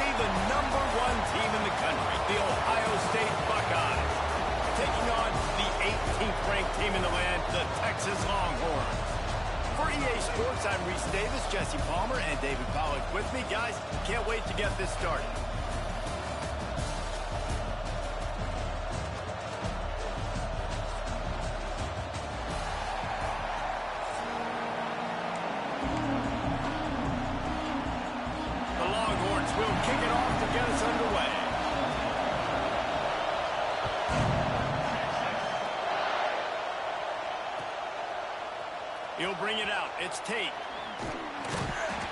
see the #1 team in the country, the Ohio State Buckeyes, taking on the 18th ranked team in the land, the Texas Longhorns. For EA Sports, I'm Reese Davis, Jesse Palmer, and David Pollack with me. Guys, can't wait to get this started. The Longhorns will kick it off to get us underway. He'll bring it out. It's Tate.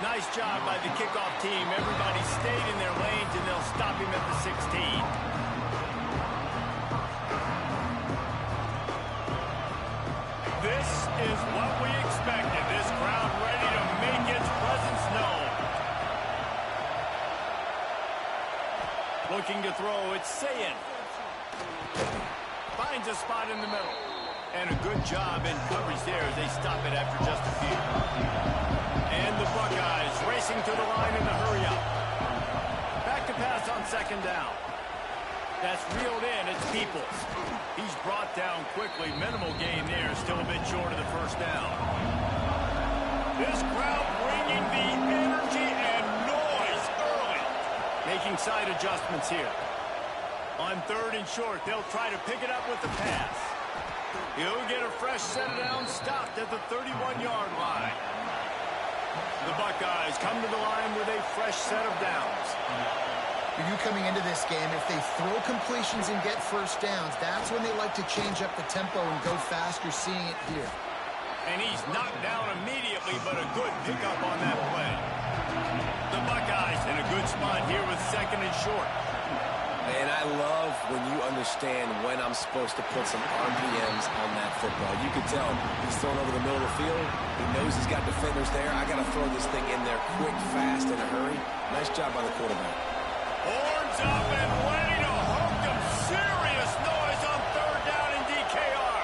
Nice job by the kickoff team. Everybody stayed in their lanes, and they'll stop him at the 16. This is what we expected. This crowd ready to make its presence known. Looking to throw. It's Sayin. Finds a spot in the middle. And a good job in coverage there as they stop it after just a few. And the Buckeyes racing to the line in the hurry-up. Back to pass on second down. That's reeled in. It's Peoples. He's brought down quickly. Minimal gain there. Still a bit short of the first down. This crowd bringing the energy and noise early. Making side adjustments here. On third and short, they'll try to pick it up with the pass. He'll get a fresh set of downs stopped at the 31-yard line. The Buckeyes come to the line with a fresh set of downs. For you coming into this game, if they throw completions and get first downs, that's when they like to change up the tempo and go fast. You're seeing it here. And he's knocked down immediately, but a good pickup on that play. The Buckeyes in a good spot here with second and short. And I love when you understand when I'm supposed to put some RPMs on that football. You can tell he's thrown over the middle of the field. He knows he's got defenders there. I got to throw this thing in there quick, fast, in a hurry. Nice job by the quarterback. Horns up and ready to hook them. Serious noise on third down in DKR.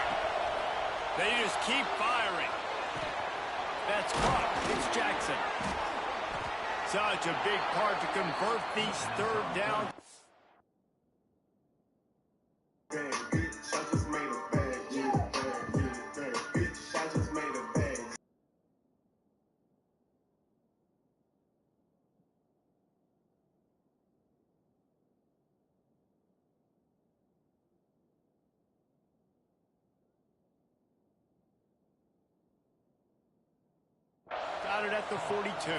They just keep firing. That's caught. It's Jackson. Such a big part to convert these third downs. Got it at the 42.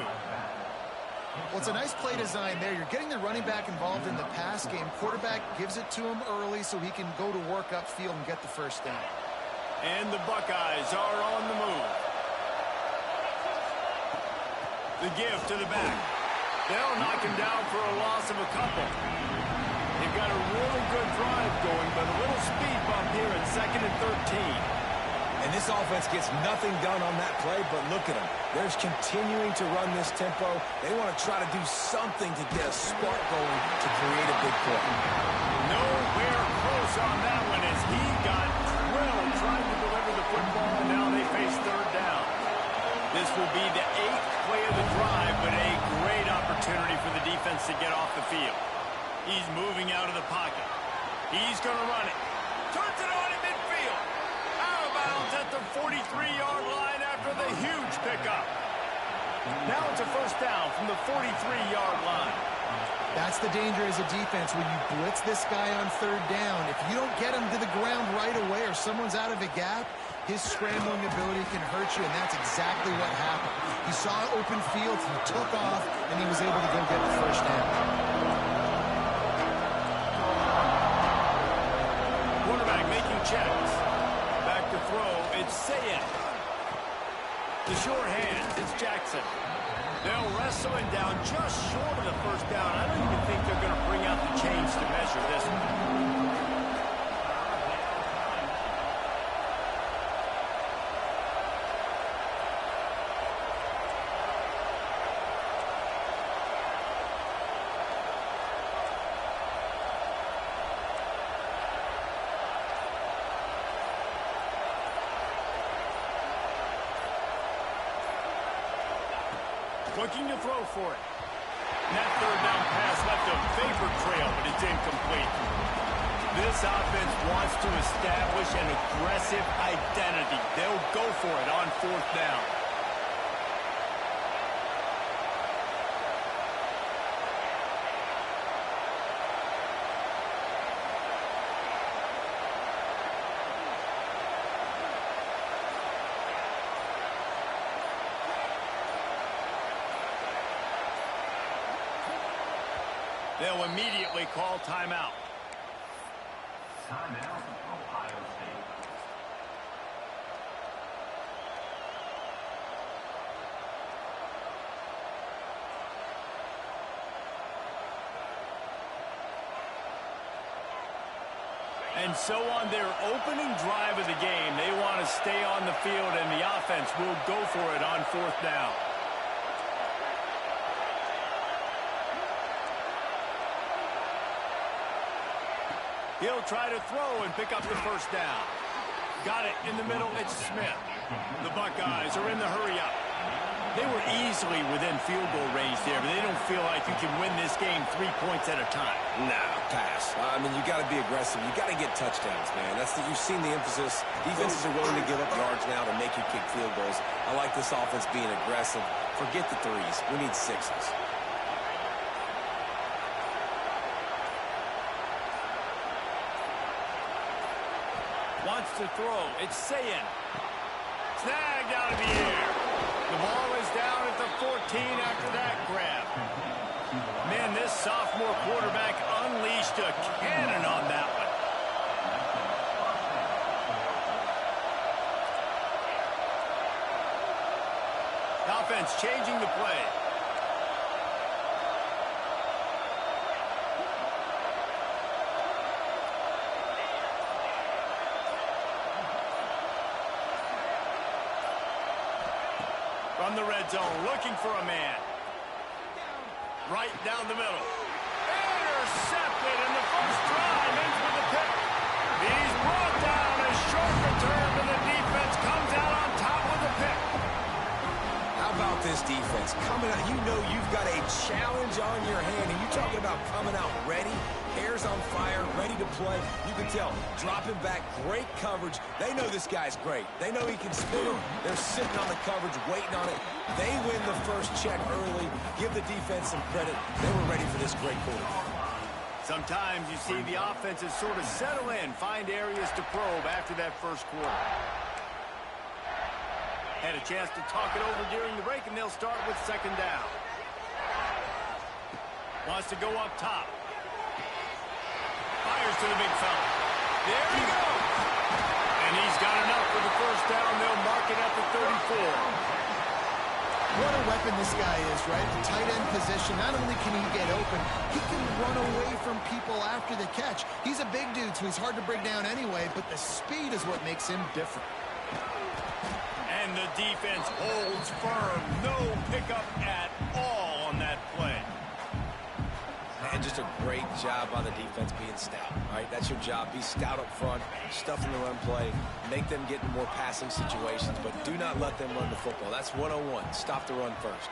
Well, it's a nice play design there. You're getting the running back involved in the pass game. Quarterback gives it to him early so he can go to work upfield and get the first down. And the Buckeyes are on the move. The give to the back. They'll knock him down for a loss of a couple. They've got a really good drive going, but a little speed bump here at 2nd and 13. And this offense gets nothing done on that play, but look at them. They're continuing to run this tempo. They want to try to do something to get a spark going to create a big play. Nowhere close on that one as he got drilled trying to deliver the football, and now they face third down. This will be the 8th play of the drive, but a great opportunity for the defense to get off the field. He's moving out of the pocket. He's going to run it. Turns it on in midfield. Out of bounds at the 43-yard line after the huge pickup. Now it's a first down from the 43-yard line. That's the danger as a defense when you blitz this guy on third down. If you don't get him to the ground right away or someone's out of a gap, his scrambling ability can hurt you, and that's exactly what happened. He saw open field, he took off, and he was able to go get the first down. Quarterback making checks. Back to throw, it's Sayin. The short hands, it's Jackson. They'll wrestle him down just short of the first down. I don't even think they're going to bring out the chains to measure this one. Looking to throw for it. And that third down pass left a vapor trail, but it's incomplete. This offense wants to establish an aggressive identity. They'll go for it on fourth down. They'll immediately call timeout. Timeout, Ohio State. And so on their opening drive of the game, they want to stay on the field, and the offense will go for it on fourth down. He'll try to throw and pick up the first down. Got it in the middle. It's Smith. The Buckeyes are in the hurry-up. They were easily within field goal range there, but they don't feel like you can win this game 3 points at a time. No, pass. I mean, you got to be aggressive. You got to get touchdowns, man. You've seen the emphasis. Defenses are willing to give up yards now to make you kick field goals. I like this offense being aggressive. Forget the threes. We need sixes. Wants to throw. It's Sayin. Snagged out of the air. The ball is down at the 14 after that grab. Man, this sophomore quarterback unleashed a cannon on that one. Offense changing the play. From the red zone, looking for a man. Right down the middle. Intercepted, and the first drive ends with a pick. He's brought down a short return, and the defense comes out on top with a pick. How about this defense? Coming out, you know you've got a challenge on your hand, and you're talking about coming out ready, hairs on fire, ready to play. You can tell, dropping back, great coverage. They know this guy's great. They know he can spin it. They're sitting on the coverage, waiting on it. They win the first check early. Give the defense some credit. They were ready for this great quarterback. Sometimes you see the offenses sort of settle in, find areas to probe after that first quarter. Had a chance to talk it over during the break, and they'll start with second down. Wants to go up top. Fires to the big fella. There he goes. And he's got enough for the first down. They'll mark it at the 34. What a weapon this guy is, right? The tight end position, not only can he get open, he can run away from people after the catch. He's a big dude, so he's hard to bring down anyway, but the speed is what makes him different. And the defense holds firm. No pickup at all on that play. And just a great job by the defense being stout, right? That's your job. Be stout up front, stuff in the run play, make them get in more passing situations, but do not let them run the football. That's 101. Stop the run first.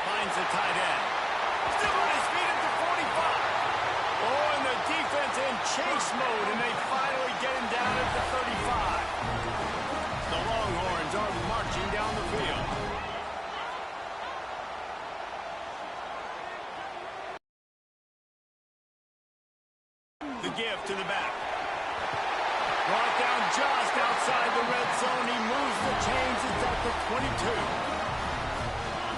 Finds the tight end. Still on his feet at the 45. Oh, and the defense in chase mode, and they finally get him down at the 35. The Longhorns are marching down the field. The give to the back. Brought down just outside the red zone. He moves the chains. It's at the 22.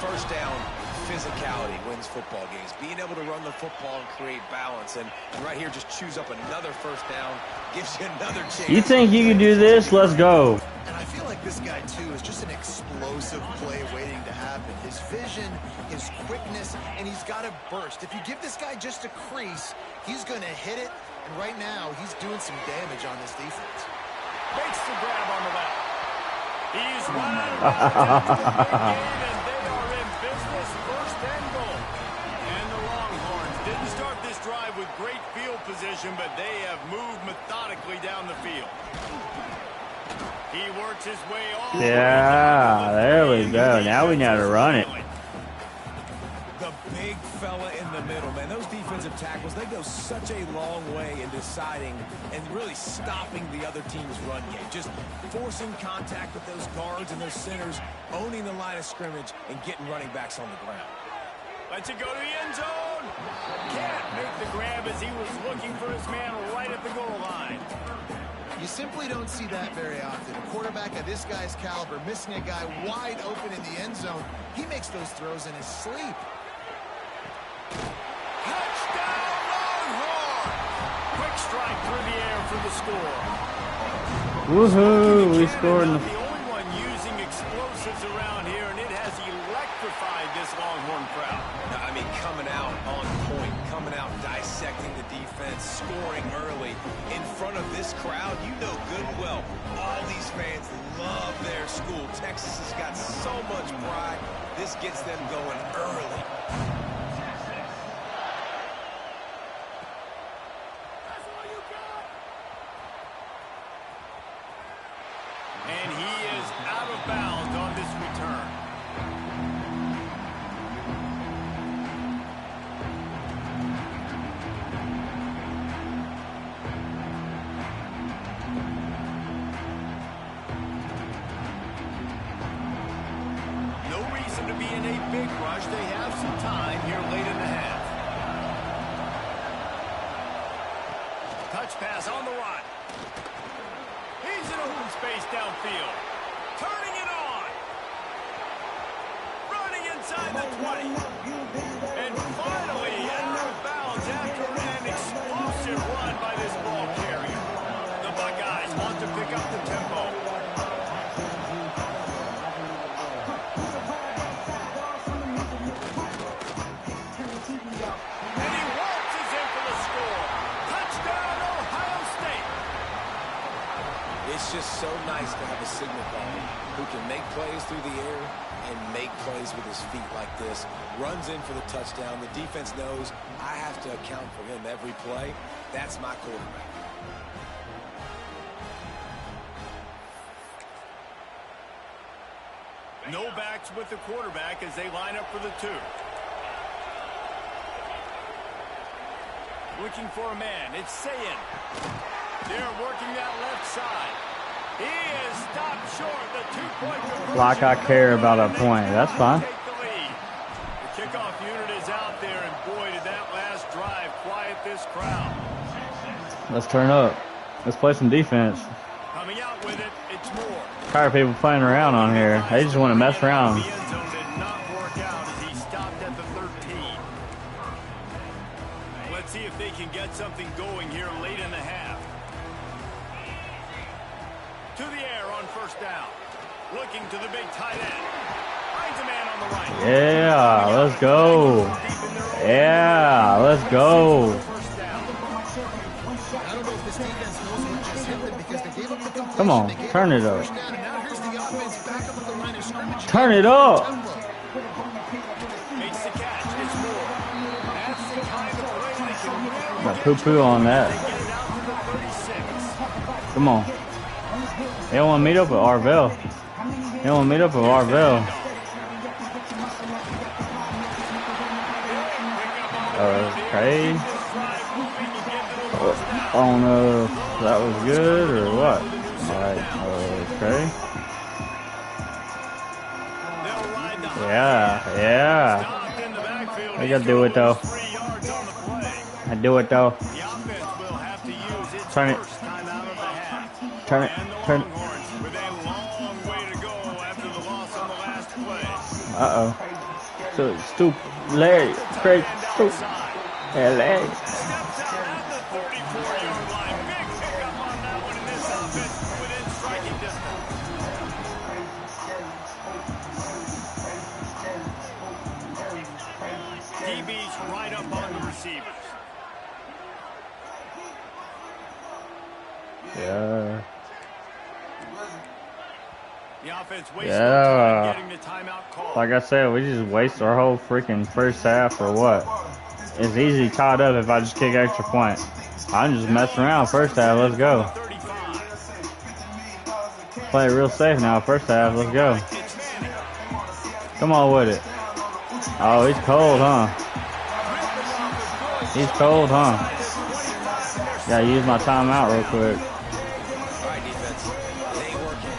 First down, physicality wins football games. Being able to run the football and create balance. And right here, just choose up another first down. Gives you another chance. You think you can do this? Let's go. And I feel like this guy, too, is just an explosive play waiting to happen. His vision, his quickness, and he's got a burst. If you give this guy just a crease, he's going to hit it. And right now, he's doing some damage on this defense. Makes the grab on the left. He's running around the game, and they are in business, first and goal. And the Longhorns didn't start this drive with great field position, but they have moved methodically down the field. He works his way all Yeah, there we go. Now we know how to run it. middle, man. Those defensive tackles, they go such a long way in deciding and really stopping the other team's run game. Just forcing contact with those guards and those centers, owning the line of scrimmage, and getting running backs on the ground. Lets it go to the end zone. Can't make the grab as he was looking for his man right at the goal line. You simply don't see that very often. A quarterback of this guy's caliber missing a guy wide open in the end zone. He makes those throws in his sleep. Touchdown, Longhorn! Quick strike through the air for the score. Woohoo! We scored. The only one using explosives around here, and it has electrified this Longhorn crowd. I mean, coming out on point, coming out dissecting the defense, scoring early in front of this crowd. You know good and well, all these fans love their school. Texas has got so much pride. This gets them going early. And he is out of bounds on this return. No reason to be in a big rush. They have some time here late in the half. Touch pass on the run. He's in open space downfield. Turning it on. Running inside the 20. And finally out of bounds after an explosive run by this ball carrier. The Buckeyes want to pick up the tempo. And he waltzes in for the score. Touchdown, Ohio State. It's just so nice to have a signal caller who can make plays through the air and make plays with his feet like this. Runs in for the touchdown. The defense knows I have to account for him every play. That's my quarterback. No backs with the quarterback as they line up for the 2. Looking for a man. It's Sayin. They're working that left side. He is stopped short. The 2-point conversion. Like I care about a point. That's fine. Take the lead. The kickoff unit is out there, and boy, did that last drive quiet this crowd. Let's turn up. Let's play some defense. Coming out with it, it's Moore. Tired of people playing around on here. They just want to mess around. The end zone did not work out as he stopped at the 13. Let's see if they can get something going here late in the half. To the air on first down. Looking to the big tight end. Finds a man on the right. Yeah, let's go. Yeah, let's go. First down. I don't know if this defense knows what just hit them because they gave up the completion. Come on, They gave turn up it the up. first down, and now here's the offense back up at the line of scrimmage. Turn it up. Makes the catch. It's Moore. That's the kind of play they can win. Got poo-poo on that. They get it out to the 36. Come on. They don't want to meet up with Arvell. They don't want to meet up with Arvell. Okay. I don't know if that was good or what. Alright, okay. Yeah. I gotta do it though. I do it though. Turn it. Turn it. Turn it. Uh-oh. So stupid. Larry. Crazy. Stupid. Yeah, Larry. DB's right up on the receivers. Yeah. The offense wastes no time getting the timeout call. Like I said, we just waste our whole freaking first half or what? It's easy tied up if I just kick extra point. I'm just messing around first half. Let's go. Play it real safe now. First half. Let's go. Come on with it. Oh, he's cold, huh? He's cold, huh? Gotta use my timeout real quick. All right, defense. It ain't working.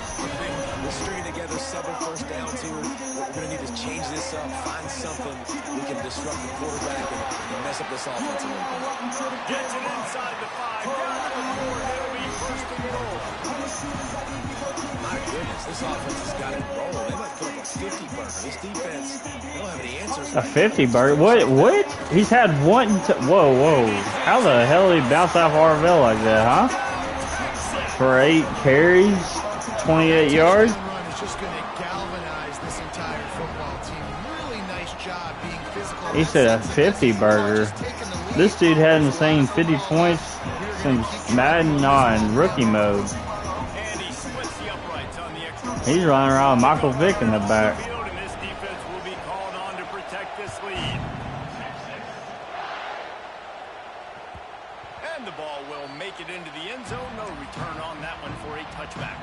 We're stringing together several first downs here. What we're going to need is change this up, find something we can disrupt the quarterback and mess up this offense a little bit. Gets it inside the 5. Down to the 4. It'll be first and goal. My goodness, this offense has got it rolling. They might put up a 50 burger. This defense, they don't have any answers. A 50 burger? What? He's had one. Whoa. How the hell did he bounce off Harvell like that, huh? For 8 carries, 28 yards? Run is just going to galvanize this entire football team. Really nice job being physical. He said a 50 burger. This dude hadn't seen 50 points since Madden on rookie mode. And he splits the uprights on the extra. He's running around with Michael Vick in the back. And this defense will be called on to protect this lead. And the ball will make it into the end zone. No return on that one for a touchback.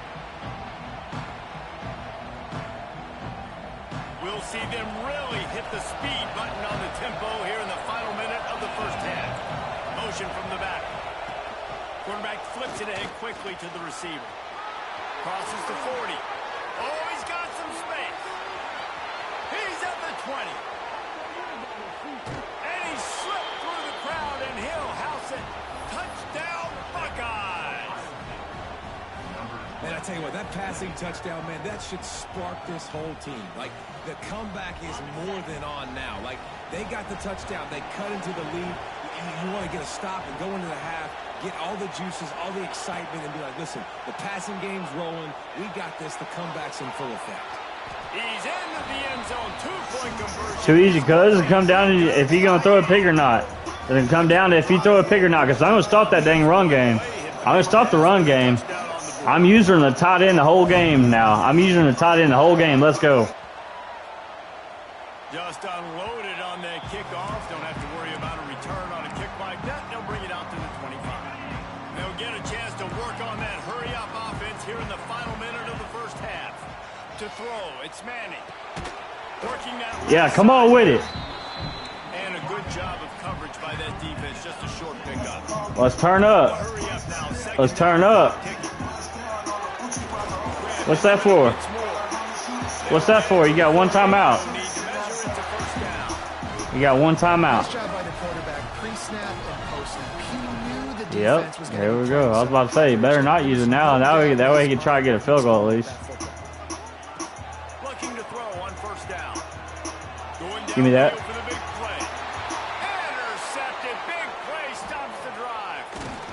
We'll see them really hit the speed button on the tempo here in the final minute of the first half. Motion from the back. Quarterback flips it ahead quickly to the receiver. Crosses the 40. Oh, he's got some space. He's at the 20. And he slipped through the crowd, and he'll house it. Touchdown, Buckeyes. Man, I tell you what, that passing touchdown, man, that should spark this whole team. Like, the comeback is more than on now. Like, they got the touchdown. They cut into the lead. You want to get a stop and go into the half, get all the juices, all the excitement, and be like, listen, the passing game's rolling. We got this. The comeback's in full effect. He's into the end zone. 2-point conversion. Too easy, cuz. It come down to if you're going to throw a pick or not. It'll come down to if you throw a pick or not, because I'm going to stop that dang run game. I'm going to stop the run game. I'm using the tight end the whole game now. I'm using the tight end the whole game. Let's go. Just unloaded on that kickoff. Don't have to worry about a return on a kick like that. They'll bring it out to the 25. They'll get a chance to work on that hurry-up offense here in the final minute of the first half. To throw, it's Manning. Working that. Yeah, come on with it. And a good job of coverage by that defense. Just a short pickup. Let's turn up. Let's turn up. What's that for? What's that for? You got one timeout. You got one timeout. Nice job by the quarterback, pre-snap and post-snap. He knew the Yep, defense was going there we go. I was about to say, you better not use it now. That way he can try to get a field goal at least. Looking to throw on first down. Going down Give me that. for the big play. Intercepted. Big play stops the drive.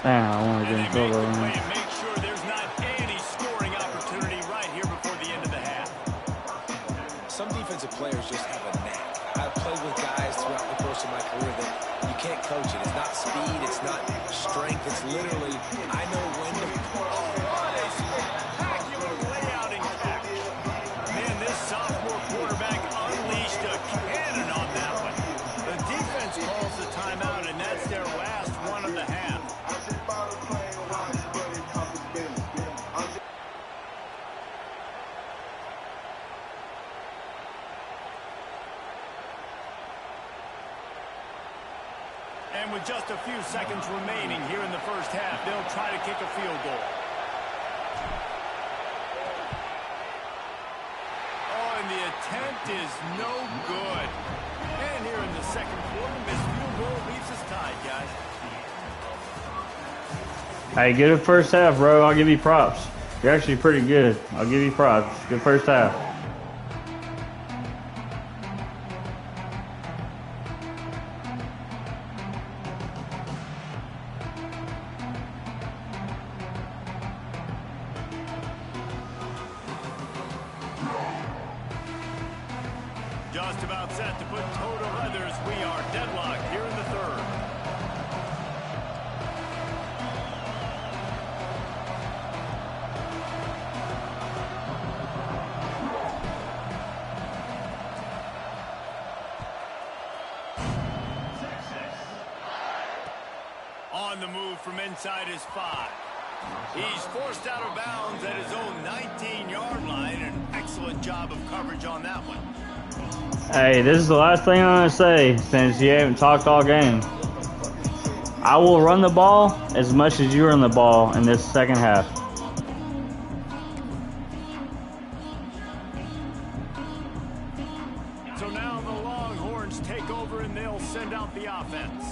Damn, I want to get a field goal. And make sure there's not any scoring opportunity right here before the end of the half. Some defensive players just have a knack. I've played with guys throughout the course of my career that you can't coach it. It's not speed. It's not strength. It's literally, I know when to... What a spectacular layout and catch. Man, this sophomore quarterback unleashed a cannon on that one. The defense calls the timeout, and that's their last one of the half. And with just a few seconds remaining here in the first half, they'll try to kick a field goal. Oh, and the attempt is no good. And here in the second quarter, this field goal leaves us tied, guys. Hey, good first half, bro. I'll give you props. You're actually pretty good. I'll give you props. Good first half. Just about set to put toe to leathers. We are deadlocked here in the third. On the move from inside his 5. He's forced out of bounds at his own 19-yard line. An excellent job of coverage on that one. Hey, this is the last thing I'm going to say since you haven't talked all game. I will run the ball as much as you run the ball in this second half. So now the Longhorns take over and they'll send out the offense.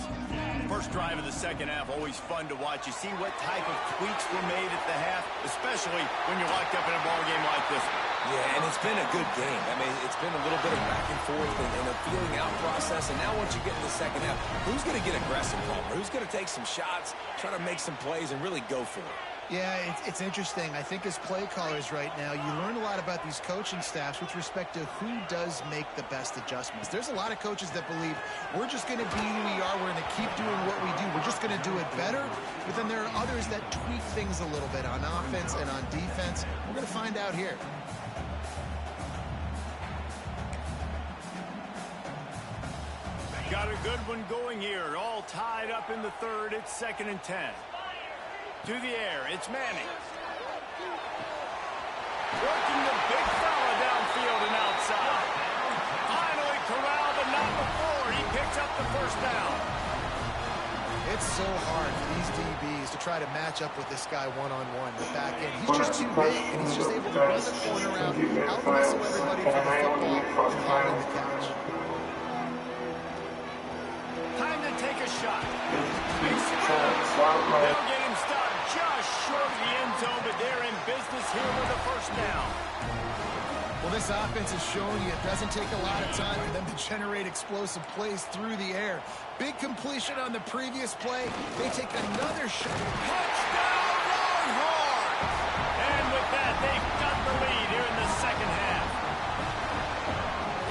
First drive of the second half, always fun to watch. You see what type of tweaks were made at the half, especially when you're locked up in a ball game like this. Yeah, and it's been a good game. I mean, it's been a little bit of back and forth and a feeling out process. And now once you get in the second half, who's going to get aggressive, Palmer? Who's going to take some shots, try to make some plays, and really go for it? Yeah, it's interesting. I think as play callers right now, you learn a lot about these coaching staffs with respect to who does make the best adjustments. There's a lot of coaches that believe we're just going to be who we are. We're going to keep doing what we do. We're just going to do it better. But then there are others that tweak things a little bit on offense and on defense. We're going to find out here. Got a good one going here. All tied up in the third. It's 2nd and 10. To the air, it's Manning. Working the big fella downfield and outside. Finally corralled, but not before. He picks up the first down. It's so hard for these DBs to try to match up with this guy one-on-one. The back end, he's just too big, and he's just able to run the corner out, out-muscle everybody for the football, and haul in the catch. Time to take a shot. They'll get him stopped just short of the end zone, but they're in business here with a first down. Well, this offense has shown you it doesn't take a lot of time for them to generate explosive plays through the air. Big completion on the previous play. They take another shot. Touchdown, Longhorn! And with that, they've got the lead here in the second half.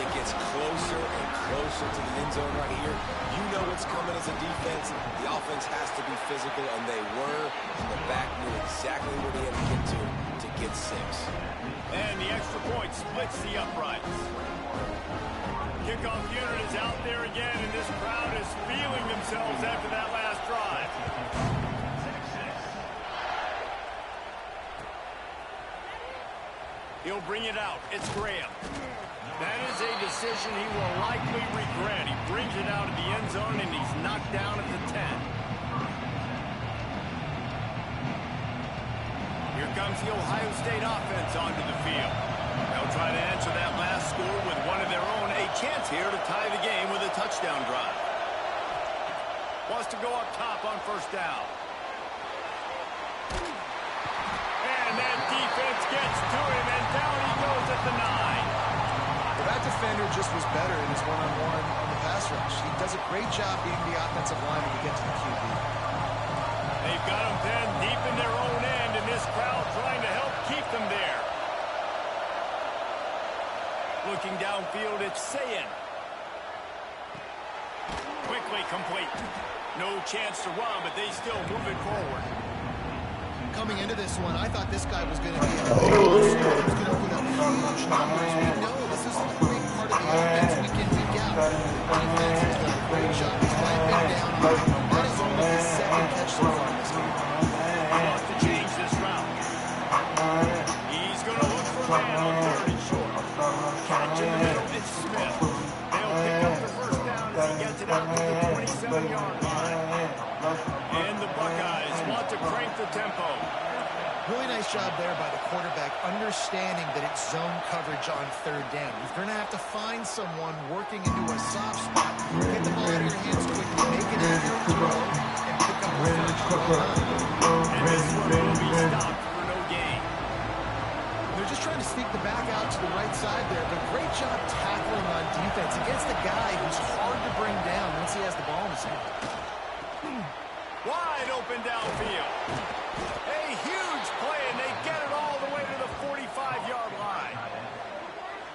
It gets closer and closer to the end zone right here. You know what's coming as a defense. The offense has to be physical, and they were. And the back knew exactly where they had to get to get 6. And the extra point splits the uprights. Kickoff unit is out there again, and this crowd is feeling themselves after that last drive. He'll bring it out. It's Graham. That is a decision he will likely regret. He brings it out of the end zone, and he's knocked down at the 10. Here comes the Ohio State offense onto the field. They'll try to answer that last score with one of their own. A chance here to tie the game with a touchdown drive. Wants to go up top on first down. And that defense gets to him, and down he goes at the 9. Well, that defender just was better in his one-on-one on the pass rush. He does a great job beating the offensive line when you get to the QB. They've got them pinned deep in their own end, and this crowd trying to help keep them there. Looking downfield, it's Sayin. Quickly complete. No chance to run, but they still move it forward. Coming into this one, I thought this guy was going to be a big monster. He was going to put up huge numbers. We know this is a big part of the offense week in, week out. The defense has done a great job clamping down on him. That is only his 2nd catch so far in this game. Wants to change this route. He's going to look for a man on 3rd and short. Catch in the middle, it's Smith. They'll pick up the first down as he gets it out to the 27-yard line. And the Buckeyes want to crank the tempo. Really nice job there by the quarterback, understanding that it's zone coverage on 3rd down. You're going to have to find someone working into a soft spot, get the ball out of your hands quickly, make it easier to throw, and pick up the first down. And this one will be stopped for no gain. They're just trying to sneak the back out to the right side there, but great job tackling on defense against the guy who's hard to bring down once he has the ball in his hand. Wide open downfield. A huge play, and they get it all the way to the 45-yard line.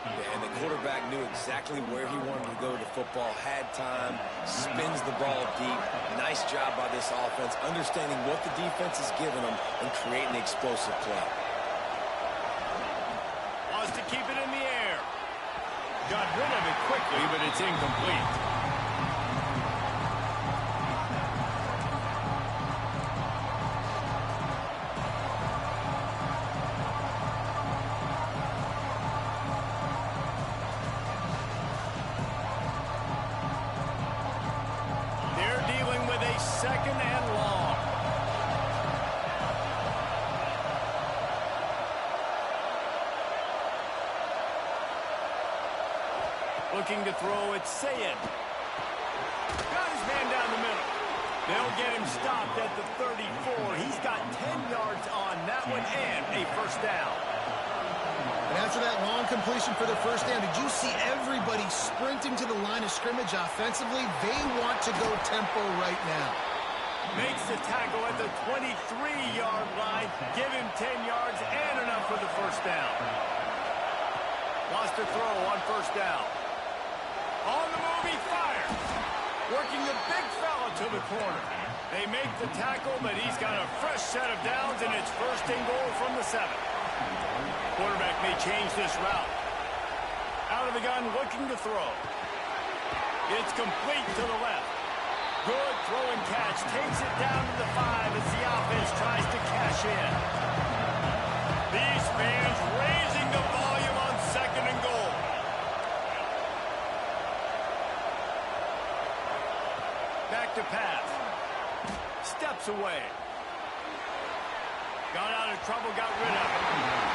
Yeah, and the quarterback knew exactly where he wanted to go with the football, had time, spins the ball deep. Nice job by this offense, understanding what the defense is giving them and creating an explosive play. Wants to keep it in the air. Got rid of it quickly, but it's incomplete. Second Looking to throw, it's Sayin. Got his man down the middle. They'll get him stopped at the 34. He's got 10 yards on that one and a first down. And after that long completion for the first down, did you see everybody sprinting to the line of scrimmage offensively? They want to go tempo right now. Makes the tackle at the 23-yard line. Give him 10 yards and enough for the first down. Lost a throw on first down. On the move, he fires. Working the big fella to the corner. They make the tackle, but he's got a fresh set of downs, and it's first and goal from the 7. Quarterback may change this route. Out of the gun, looking to throw. It's complete to the left. Good throw and catch. Takes it down to the 5 as the offense tries to cash in. These fans raising the volume on second and goal. Back to pass. Steps away. Got out of trouble, got rid of it.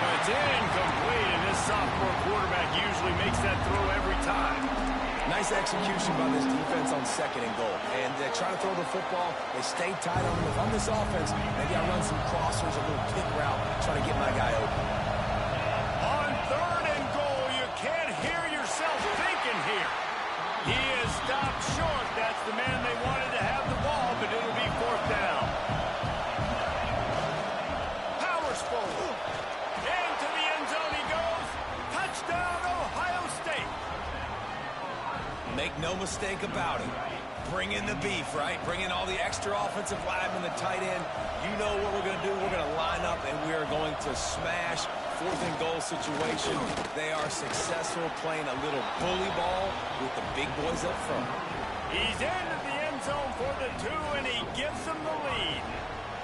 But it's incomplete, and this sophomore quarterback usually makes that throw every time. Nice execution by this defense on second and goal. And they try to throw the football. They stay tight on him. If I'm this offense, maybe I run some crossers, a little kick route, try to get my guy open. On third and goal, you can't hear yourself thinking here. He is stopped short. That's the man they wanted to have the ball, but it'll be fourth down. Powers forward. Into the end zone he goes. Touchdown, Ohio State. Make no mistake about it. Bring in the beef, right? Bring in all the extra offensive linemen, the tight end. You know what we're going to do. We're going to line up, and we are going to smash fourth and goal situation. They are successful playing a little bully ball with the big boys up front. He's into the end zone for the 2, and he gives them the lead.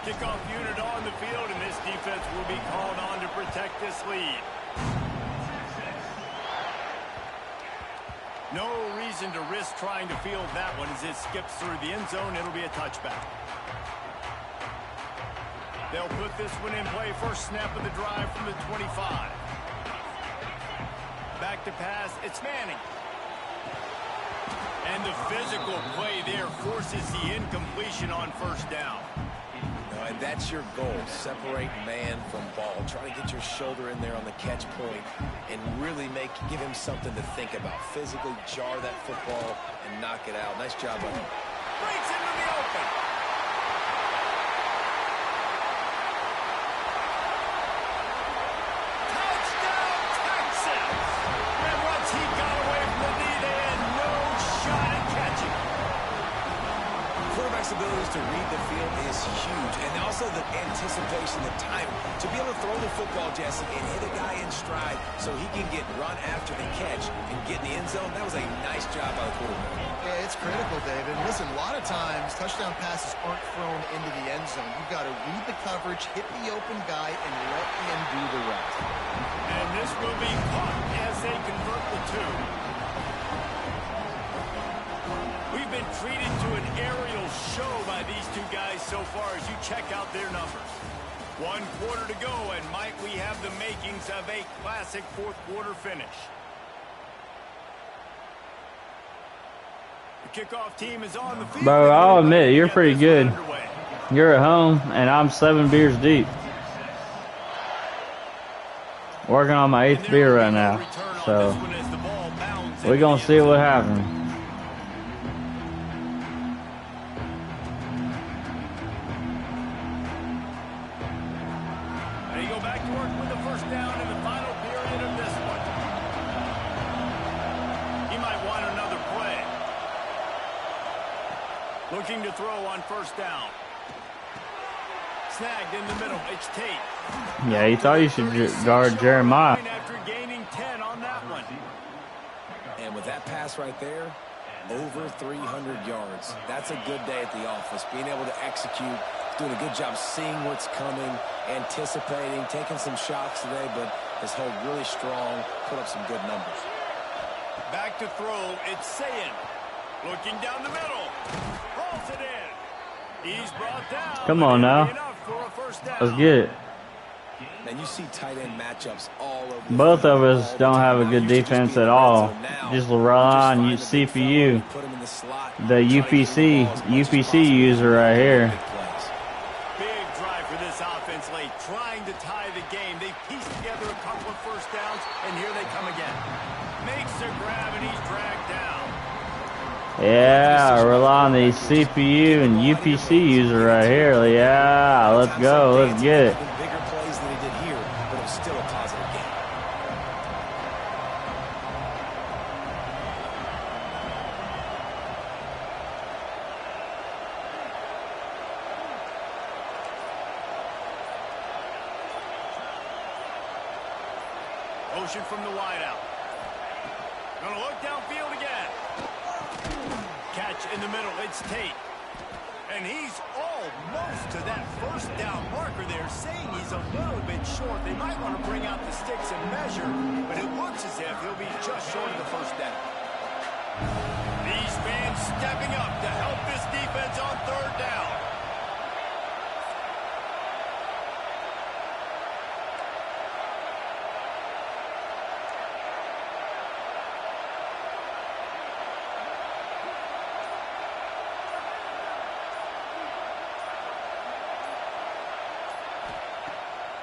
Kickoff unit on the field, and this defense will be called on to protect this lead. No reason to risk trying to field that one as it skips through the end zone. It'll be a touchback. They'll put this one in play. First snap of the drive from the 25. Back to pass. It's Manning. And the physical play there forces the incompletion on first down. And that's your goal. Separate man from ball. Try to get your shoulder in there on the catch point and really give him something to think about. Physically jar that football and knock it out. Nice job on him. Breaks into the open. Touchdown, Texas! And once he got away from the knee, they had no shot at catching. Quarterback's abilities to read the field is huge, and also the anticipation, the time to be able to throw the football, Jesse, and hit a guy in stride so he can get run after the catch and get in the end zone. That was a nice job by the quarterback. Yeah, it's critical, David. Listen, a lot of times touchdown passes aren't thrown into the end zone. You've got to read the coverage, hit the open guy, and let him do the rest. And this will be caught as they convert the 2. We've been treated to an aerial show by these two guys so far as you check out their numbers. 1 quarter to go, and might we have the makings of a classic fourth quarter finish. The kickoff team is on the field. Bro, I'll admit, you're pretty good. You're at home, and I'm 7 beers deep. Working on my 8th beer right now. So, we're going to see what happens. They go back to work with the first down in the final period of this one. He might want another play. Looking to throw on first down. Snagged in the middle. It's Tate. Yeah, he thought you should guard Jeremiah. After gaining 10 on that one. And with that pass right there, over 300 yards. That's a good day at the office. Being able to execute, doing a good job seeing what's coming, anticipating, taking some shots today, but has held really strong, put up some good numbers. Back to throw, it's Sayin. Looking down the middle. Rolls it in. He's brought down. Come on now. Let's get it. And you see tight end matchups all over. Both of us don't have a good defense at all. Just rely on CPU, the UPC user right here. Big drive for this offense late, trying to tie the game. They pieced together a couple of first downs, and here they come again. Makes a grab, and he's dragged down. Yeah, rely on the CPU and UPC user right here. Yeah, let's go. Let's get it. Bigger plays than he did here, but it was still a positive game. Motion from the wideout. Gonna look downfield again. Catch in the middle, it's Tate. And he's almost to that first down marker there, saying he's a little bit short. They might want to bring out the sticks and measure, but it looks as if he'll be just short of the first down. These fans stepping up to help this defense on third down.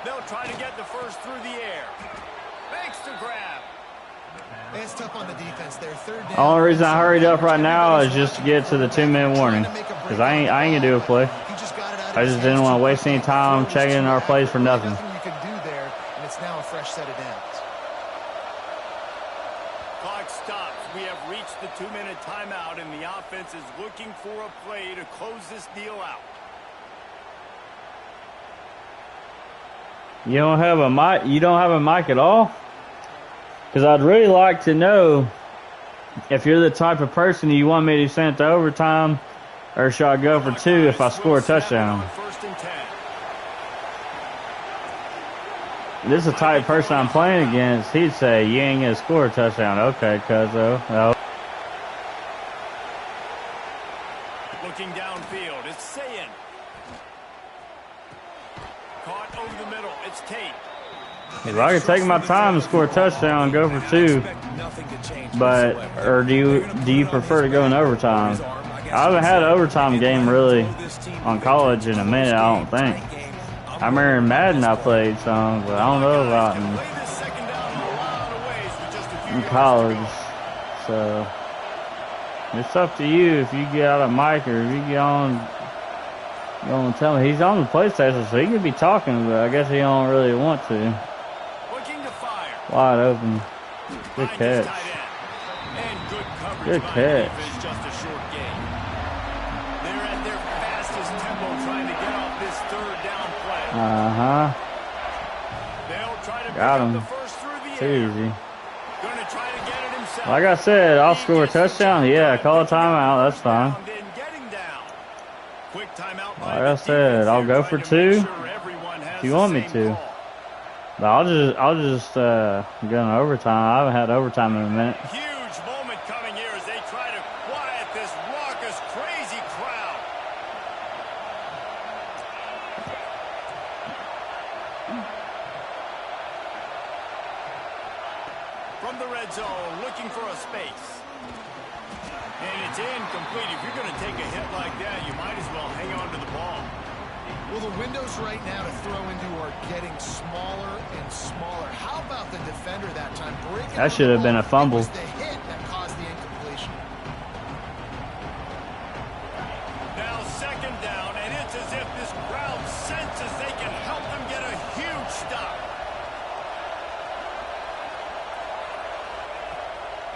They'll try to get the first through the air. Makes the grab. It's tough on the defense there. Third down. The only reason I hurried up right now is just to get to the 2-minute warning. Because I ain't gonna do a play. I just didn't want to waste any time checking our plays for nothing. Nothing you can do there, and it's now a fresh set of downs. Clock stops. We have reached the 2-minute timeout, and the offense is looking for a play to close this deal out. You don't have a mic. You don't have a mic at all? Because I'd really like to know if you're the type of person you want me to send it to overtime, or should I go for 2 if I score a touchdown? This is the type of person I'm playing against. He'd say, you ain't going to score a touchdown. Okay, cuzzo. No. Looking downfield, it's Sayin. Caught over the middle, it's Tate. If I could take my time and score a touchdown and go for 2, but or do you prefer to go in overtime? I haven't had an overtime game really on college in a minute, I don't think. I remember in Madden I played some, but I don't know about in college. So it's up to you if you get out of mic or if you get on. You don't tell me he's on the PlayStation, so he could be talking, but I guess he don't really want to. Wide open. Good catch. Good catch. Just a short game. They're at their fastest tempo trying to get off this third down play. They'll try to got him. The first through the Too air. easy. Gonna try to get it himself. Like I said, I'll score a touchdown. Yeah, call a timeout. That's fine. Quick timeout. Like I said, I'll go for 2 if you want me to. But I'll just go in overtime. I haven't had overtime in a minute. Huge moment coming here as they try to quiet this raucous, crazy crowd. From the red zone, looking for a space. And it's incomplete. If you're going to take a hit like that, you might as well hang on to the ball. Well, the windows right now to throw into are getting smaller and smaller. How about the defender that time? That should have been a fumble. It was the hit that caused the incompletion. Now second down, and it's as if this crowd senses they can help them get a huge stop.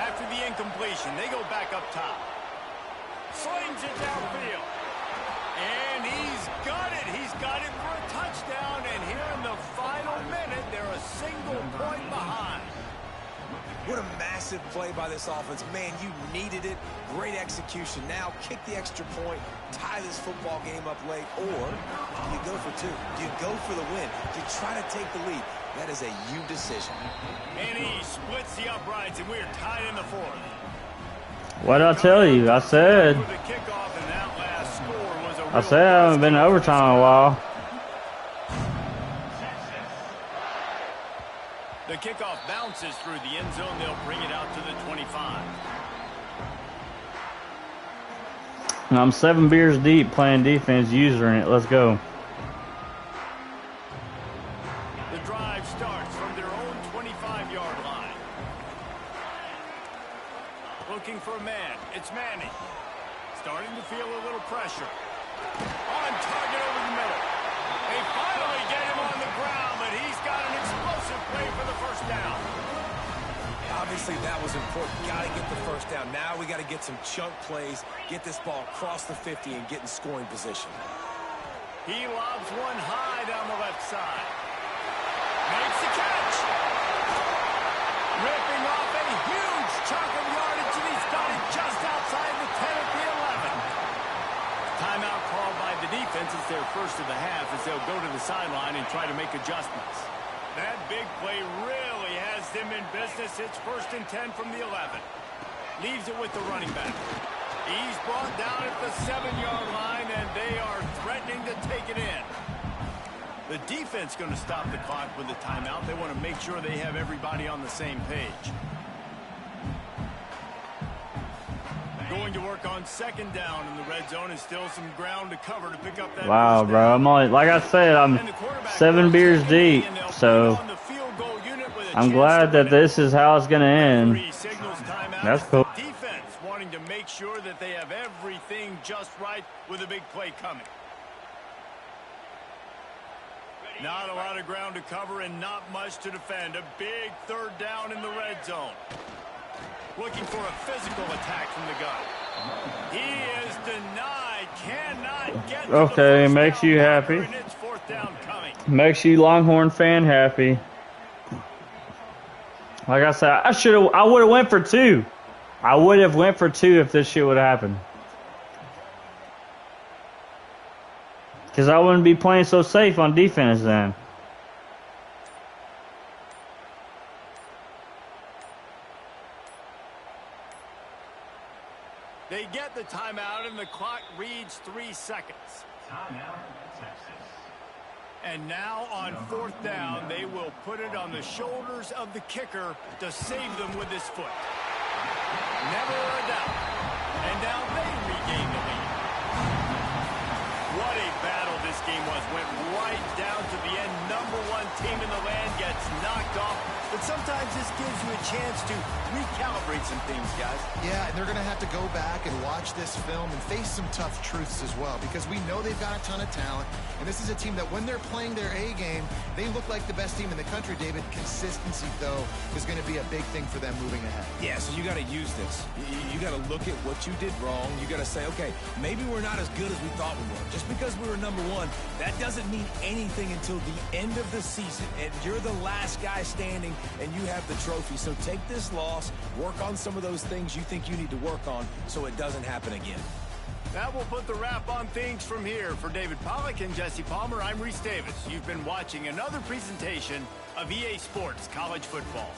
After the incompletion, they go back up top. Slings it downfield. And he's got it. He's got it for a touchdown. And here in the final minute, they're a single point behind. What a massive play by this offense. Man, you needed it. Great execution. Now kick the extra point, tie this football game up late, or do you go for 2? Do you go for the win? Do you try to take the lead? That is a you decision. And he splits the uprights, and we're tied in the fourth. What did I tell you? I said I haven't been to overtime in a while. The kickoff bounces through the end zone. They'll bring it out to the 25. I'm 7 beers deep playing defense, using it. Let's go. The drive starts from their own 25-yard line. Looking for a man. It's Manning. Starting to feel a little pressure. On target over the middle. They finally get him on the ground, but he's got an explosive play for the first down. Obviously, that was important. Got to get the first down. Now we got to get some chunk plays, get this ball across the 50 and get in scoring position. He lobs one high down the left side. Makes the catch. Ripping off a huge chunk of yardage, and he's got it just outside the 10 at the 11. Timeout called by the defense. It's their first of the half as they'll go to the sideline and try to make adjustments. That big play really has them in business. It's 1st and 10 from the 11. Leaves it with the running back. He's brought down at the 7-yard line, and they are threatening to take it in. The defense going to stop the clock with a timeout. They want to make sure they have everybody on the same page. Going to work on 2nd down in the red zone, and still some ground to cover to pick up that. Wow, bro. I'm only, like I said, I'm 7 beers deep, so I'm glad that this is how it's going to end. That's cool. Defense wanting to make sure that they have everything just right with a big play coming. Not a lot of ground to cover and not much to defend. A big 3rd down in the red zone. Looking for a physical attack from the gun. He is denied. Cannot get to Okay, the makes you happy. and it's 4th down coming. Makes you Longhorn fan happy. Like I said, I would have went for 2. I would have went for 2 if this shit would have happened. Because I wouldn't be playing so safe on defense then. They get the timeout, and the clock reads 3 seconds. Timeout, Texas. And now on 4th down, they will put it on the shoulders of the kicker to save them with his foot. Never a doubt. And now they regain the lead. What a battle this game was. Went right down to the end. #1 team in the land gets knocked off. But sometimes this gives you a chance to recalibrate some things, guys. Yeah, and they're going to have to go back and watch this film and face some tough truths as well, because we know they've got a ton of talent, and this is a team that when they're playing their A game, they look like the best team in the country, David. Consistency, though, is going to be a big thing for them moving ahead. Yeah, so you got to use this. You got to look at what you did wrong. You got to say, okay, maybe we're not as good as we thought we were. Just because we were #1, that doesn't mean anything until the end of the season, and you're the last guy standing, and you have the trophy. So take this loss, work on some of those things you think you need to work on so it doesn't happen again. That will put the wrap on things from here. For David Pollack and Jesse Palmer, I'm Reese Davis. You've been watching another presentation of EA Sports College Football.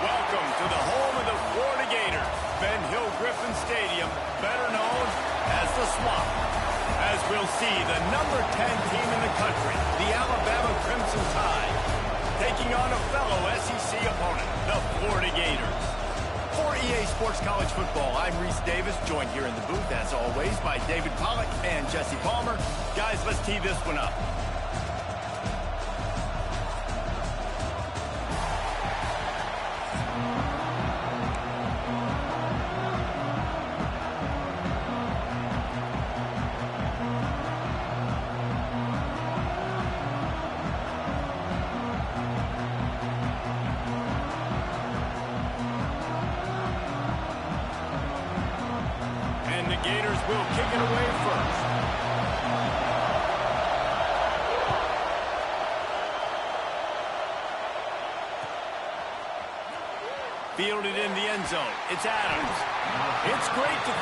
Welcome to the home of the Florida Gators, Ben Hill Griffin Stadium, better known as the Swamp. As we'll see, the number 10 team in the country, the Alabama Crimson Tide, taking on a fellow SEC opponent, the Florida Gators. For EA Sports College Football, I'm Reese Davis, joined here in the booth, as always, by David Pollack and Jesse Palmer. Guys, let's tee this one up. And the Gators will kick it away first. Fielded in the end zone. It's Adams. It's great to...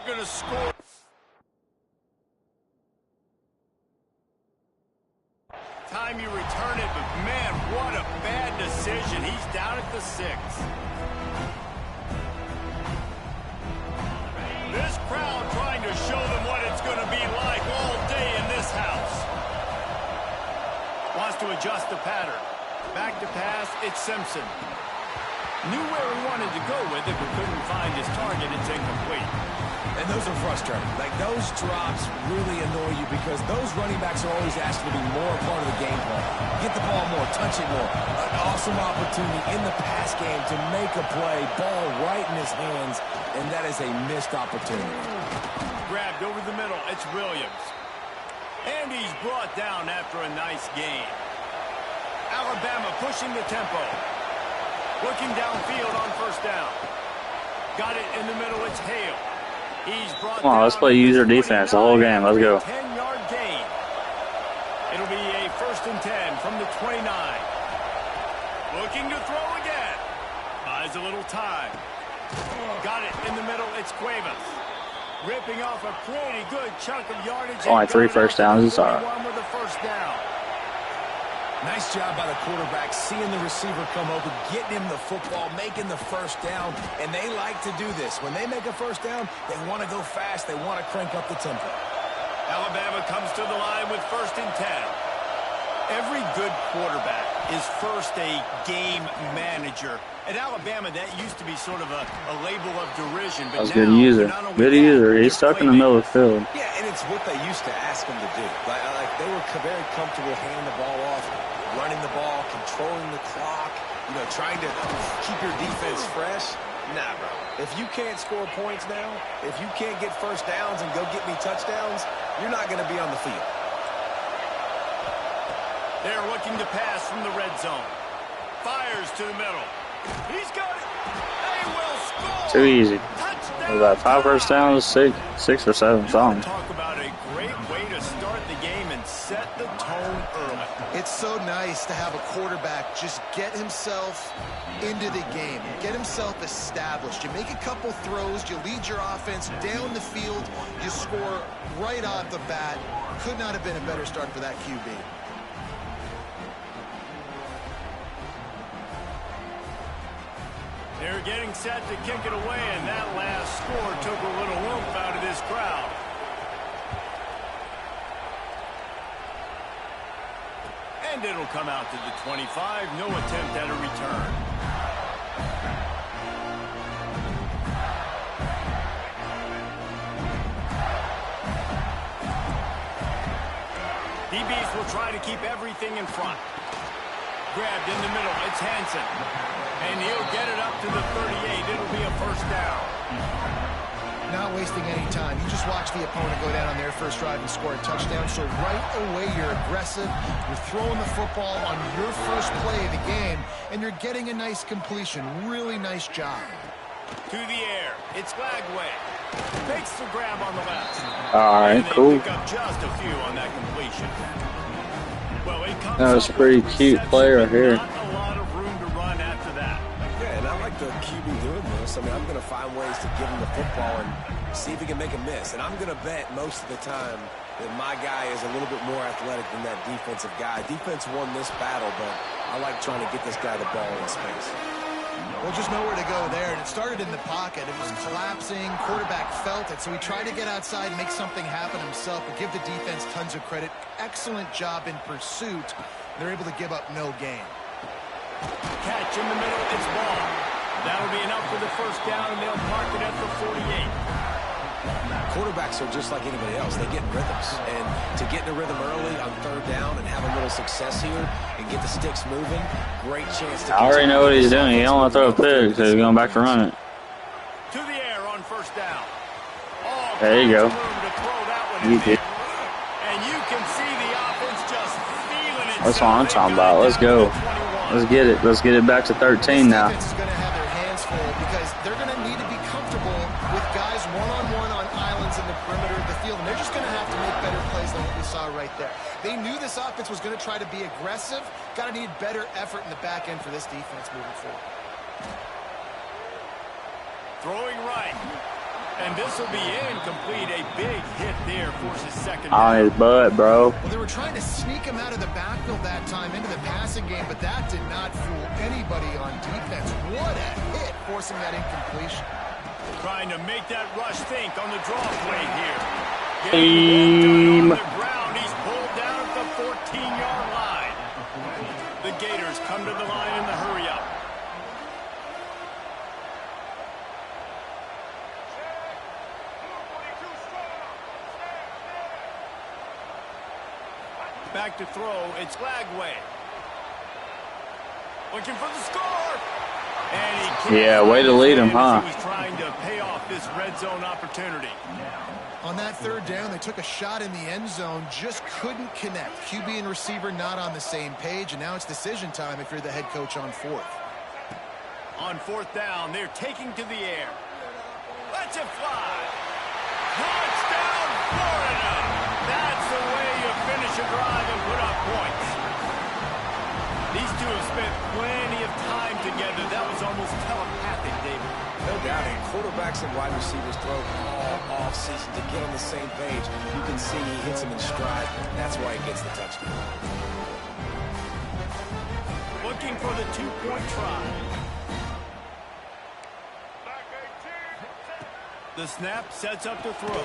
Gonna score. Time you return it, but man, what a bad decision. He's down at the 6. This crowd trying to show them what it's going to be like all day in this house. Wants to adjust the pattern. Back to pass, it's Simpson. Knew where he wanted to go with it, but couldn't find his target. It's incomplete. And those are frustrating. Like, those drops really annoy you because those running backs are always asked to be more a part of the game plan. Get the ball more, touch it more. An awesome opportunity in the pass game to make a play, ball right in his hands, and that is a missed opportunity. Grabbed over the middle, it's Williams. And he's brought down after a nice gain. Alabama pushing the tempo. Looking downfield on first down. Got it in the middle, it's Hale. He's brought Come on, let's play user defense the whole game. Let's go. 10-yard gain. It'll be a 1st and 10 from the 29. Looking to throw again. Buys a little time. Got it in the middle, it's Cuevas. Ripping off a pretty good chunk of yardage. Only 3 first downs, it's all right. With the first down. Nice job by the quarterback, seeing the receiver come open, getting him the football, making the first down, and they like to do this. When they make a first down, they want to go fast. They want to crank up the tempo. Alabama comes to the line with 1st and 10. Every good quarterback is first a game manager. At Alabama, that used to be sort of a label of derision. But That's a good user. Good user. He's stuck in the middle of the field. Yeah, and it's what they used to ask him to do. Like they were very comfortable handing the ball off, running the ball, controlling the clock, trying to keep your defense fresh. Nah, bro. If you can't score points now, if you can't get first downs and go get me touchdowns, you're not going to be on the field. They're looking to pass from the red zone. Fires to the middle. He's got it. They will score. Too easy. Touchdown. Was that 5 first downs? 6 or 7 something. Talk about a great way to start the game and set the tone early. It's so nice to have a quarterback just get himself into the game, get himself established. You make a couple throws, you lead your offense down the field, you score right off the bat. Could not have been a better start for that QB. They're getting set to kick it away, and that last score took a little oomph out of this crowd. And it'll come out to the 25. No attempt at a return. DBs will try to keep everything in front. Grabbed in the middle. It's Hansen. And he'll get it up to the 38. It'll be a first down. Not wasting any time. You just watch the opponent go down on their first drive and score a touchdown. So right away, you're aggressive. You're throwing the football on your first play of the game, and you're getting a nice completion. Really nice job. To the air. It's Glagway. Takes the grab on the left. All right, cool. Pick up just a few on that completion. Well, it comes That was a pretty cute play right here. Not a lot of room to run after that. Yeah, and I like the QB doing this. I mean, I'm going to find ways to give him the football and see if he can make a miss. And I'm going to bet most of the time that my guy is a little bit more athletic than that defensive guy. Defense won this battle, but I like trying to get this guy the ball in space. Well, just nowhere to go there, and it started in the pocket. It was collapsing. Quarterback felt it, so he tried to get outside, make something happen himself, but give the defense tons of credit. Excellent job in pursuit. They're able to give up no gain. Catch in the middle, it's ball. That'll be enough for the first down, and they'll mark it at the 48. Quarterbacks are just like anybody else. They get in rhythms. And to get in a rhythm early on third down and have a little success here and get the sticks moving, great chance to... I already know what he's doing. He don't want to throw a pick, so he's going back to run it. To the air on first down. There you go. You did. And you can see the offense just feeling it. That's what I'm talking about. Let's go. Let's get it. Let's get it back to 13 now. This defense is going to have their hands full because they're going to need to be comfortable with guys one-on-one on islands in the perimeter of the field, and they're just going to have to make better plays than what we saw right there. They knew this offense was going to try to be aggressive. Got to need better effort in the back end for this defense moving forward. Throwing right. And this will be incomplete. A big hit there forces second down. On his butt, bro. Well, they were trying to sneak him out of the backfield that time into the passing game, but that did not fool anybody on defense. What a hit, forcing that incompletion. Trying to make that rush think on the draw play here. Team. On the ground, he's pulled down at the 14-yard line. The Gators come to the line in the hurry-up. Back to throw, it's Glagway. Looking for the score. And he way to lead him, huh? He was trying to pay off this red zone opportunity. On that third down, they took a shot in the end zone, just couldn't connect. QB and receiver not on the same page, and now it's decision time if you're the head coach on fourth. On fourth down, they're taking to the air. Let's it fly. Touchdown, Florida. That's the way you finish a drive and put up points. These two have spent plenty of time together. That was almost telepathic, David. No doubt. And quarterbacks and wide receivers throw all offseason to get on the same page. You can see he hits him in stride. That's why he gets the touchdown. Looking for the two-point try. The snap sets up to throw.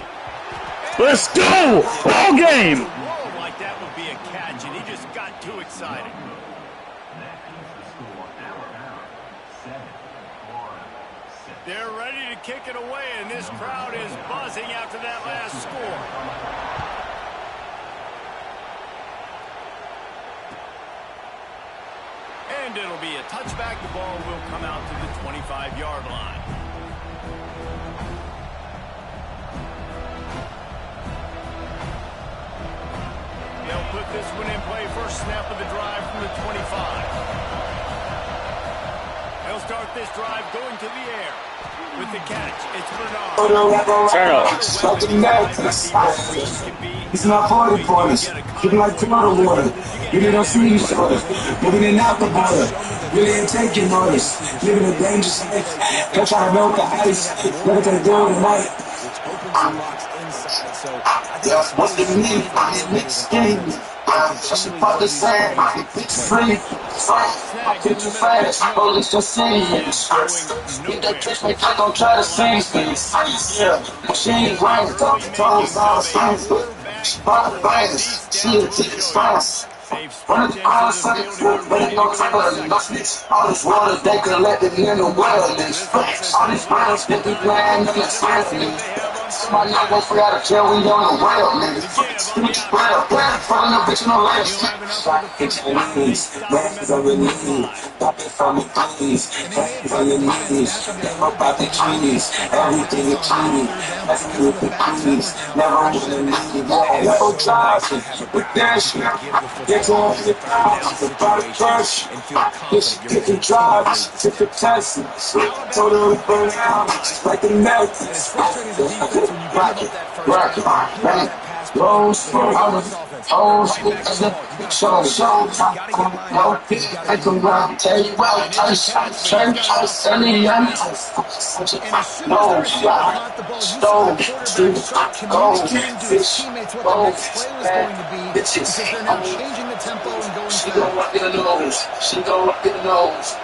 Let's go! Ball game! Roll like that would be a catch, and he just got too excited. They're ready to kick it away, and this crowd is buzzing after that last score. And it'll be a touchback. The ball will come out to the 25-yard line. They'll put this one in play. First snap of the drive from the 25. They'll start this drive going to the air. With the catch, it's Bernard. Turn up. He's not 40 pointers. Looking like tomato water. Really don't see you shorter. Moving in out the border. Really ain't taking orders. Living a dangerous life. Don't try to melt the ice. Never gonna do it tonight. Which opens the box inside. So I think Yeah, what's the need? Mixed game. Just about the same. It's free. I get too fast. Police just see me. If they catch me, they gon' try to seize me. Yeah, she ain't right. Talk toes all the time. She bought the bands. She a ticket spouse. When it's all second foot, but it don't tell her no snitch. All this water, they collected in the wilderness. All these rounds, 50 grand, and it's happening. Somebody not gon' free out of jail, we on the rail, nigga. Streets rail, from the bitch in the rail. Shot in Chinese, bands on your knees. Pop it from the keys, bands on your knees. Never about the keys, everything is cheese. That's good with the keys, never wanna leave. Never driving, with that shit. Get on the house, about to crush. This shit taking drives, took the test. Told her to burn out, like the melters. Rocket, rolls, show, I can run, tell you what, I turn, sunny, young, no, shot, stone, street, gold, fish, gold, bitches, Changing the tempo and going she go up in the nose, she go up in the nose.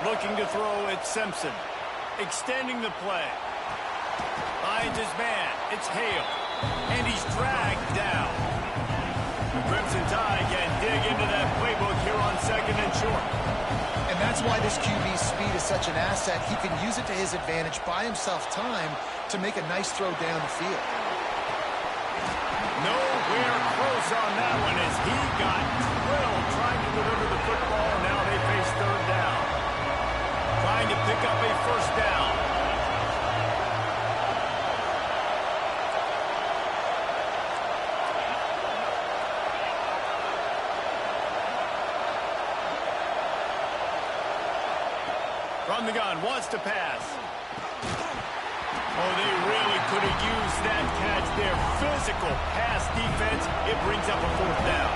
Looking to throw at Simpson. Extending the play. Finds his man. It's Hale. And he's dragged down. The Crimson Tide can dig into that playbook here on second and short. And that's why this QB's speed is such an asset. He can use it to his advantage, buy himself time to make a nice throw down the field. Nowhere close on that one as he got drilled trying to deliver the football. Now they face third down. Trying to pick up a first down. From the gun, wants to pass. Oh, they really could have used that catch there. Physical pass defense. It brings up a fourth down.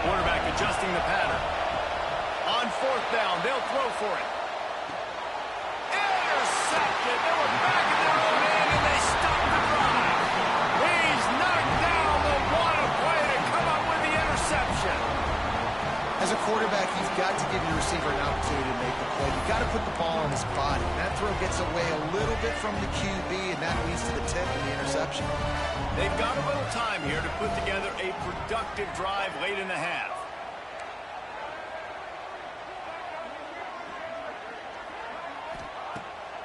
Quarterback adjusting the pattern. On fourth down, they'll throw for it. Intercepted. They were back in their own end, and they stopped the drive. He's knocked down the one play to come up with the interception. As a quarterback, you've got to give your receiver an opportunity to make the play. You've got to put the ball on his body. That throw gets away a little bit from the QB, and that leads to the tip and the interception. They've got a little time here to put together a productive drive late in the half.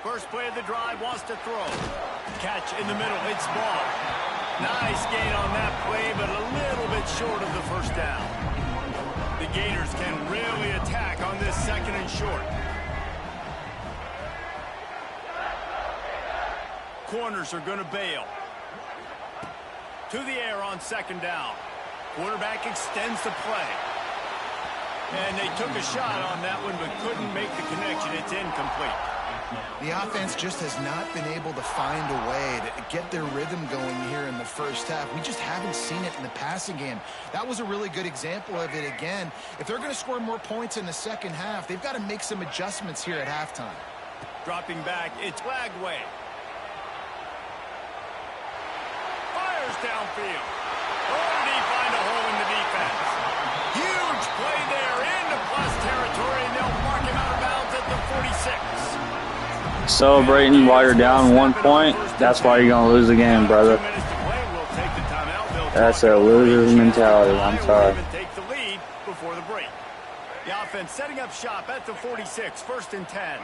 First play of the drive, wants to throw. Catch in the middle, it's ball. Nice gain on that play, but a little bit short of the first down. The Gators can really attack on this second and short. Corners are going to bail. To the air on second down. Quarterback extends the play. And they took a shot on that one, but couldn't make the connection. It's incomplete. The offense just has not been able to find a way to get their rhythm going here in the first half. We just haven't seen it in the passing game. That was a really good example of it again. If they're going to score more points in the second half, they've got to make some adjustments here at halftime. Dropping back, it's Lagway. Fires downfield. Oh, did he find a hole in the defense? Huge play there into plus territory, and they'll mark him out of bounds at the 46. Celebrating while you're down 1 point, that's why you're going to lose the game, brother. That's a loser's mentality. I'm sorry. Take the lead before the break. The offense setting up shop at the 46, first and 10.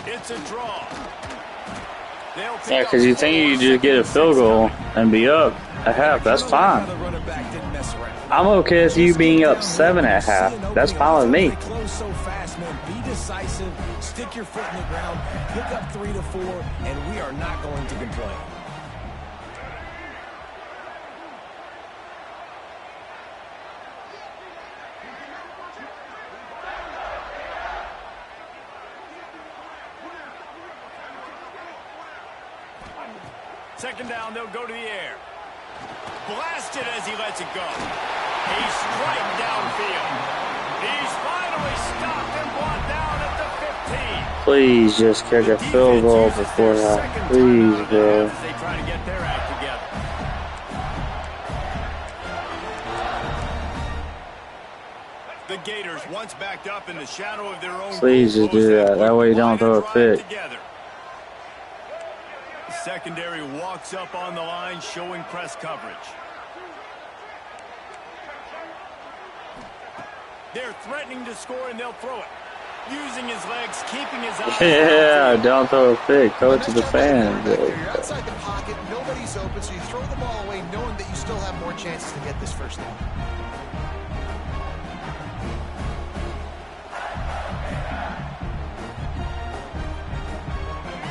It's a draw. Yeah, because you think you just get a field goal and be up at half. That's fine. I'm okay with you being up 7 at half. That's fine with me. Close so fast, man. Be decisive. Stick your foot in the ground. Pick up 3 to 4, and we are not going to complain. Second down, they'll go to the air. Blasted as he lets it go. He's straight downfield. He's finally stopped and brought down at the 15. Please just kick a field goal before that. Please, bro. They try to get their act together. The Gators once backed up in the shadow of their own. Please just do that. That way you don't throw a pick. Secondary walks up on the line, showing press coverage. They're threatening to score, and they'll throw it. Using his legs, keeping his eyes. Yeah, don't throw a pick. Throw it to the fans. You're outside the pocket, nobody's open, so you throw the ball away knowing that you still have more chances to get this first down.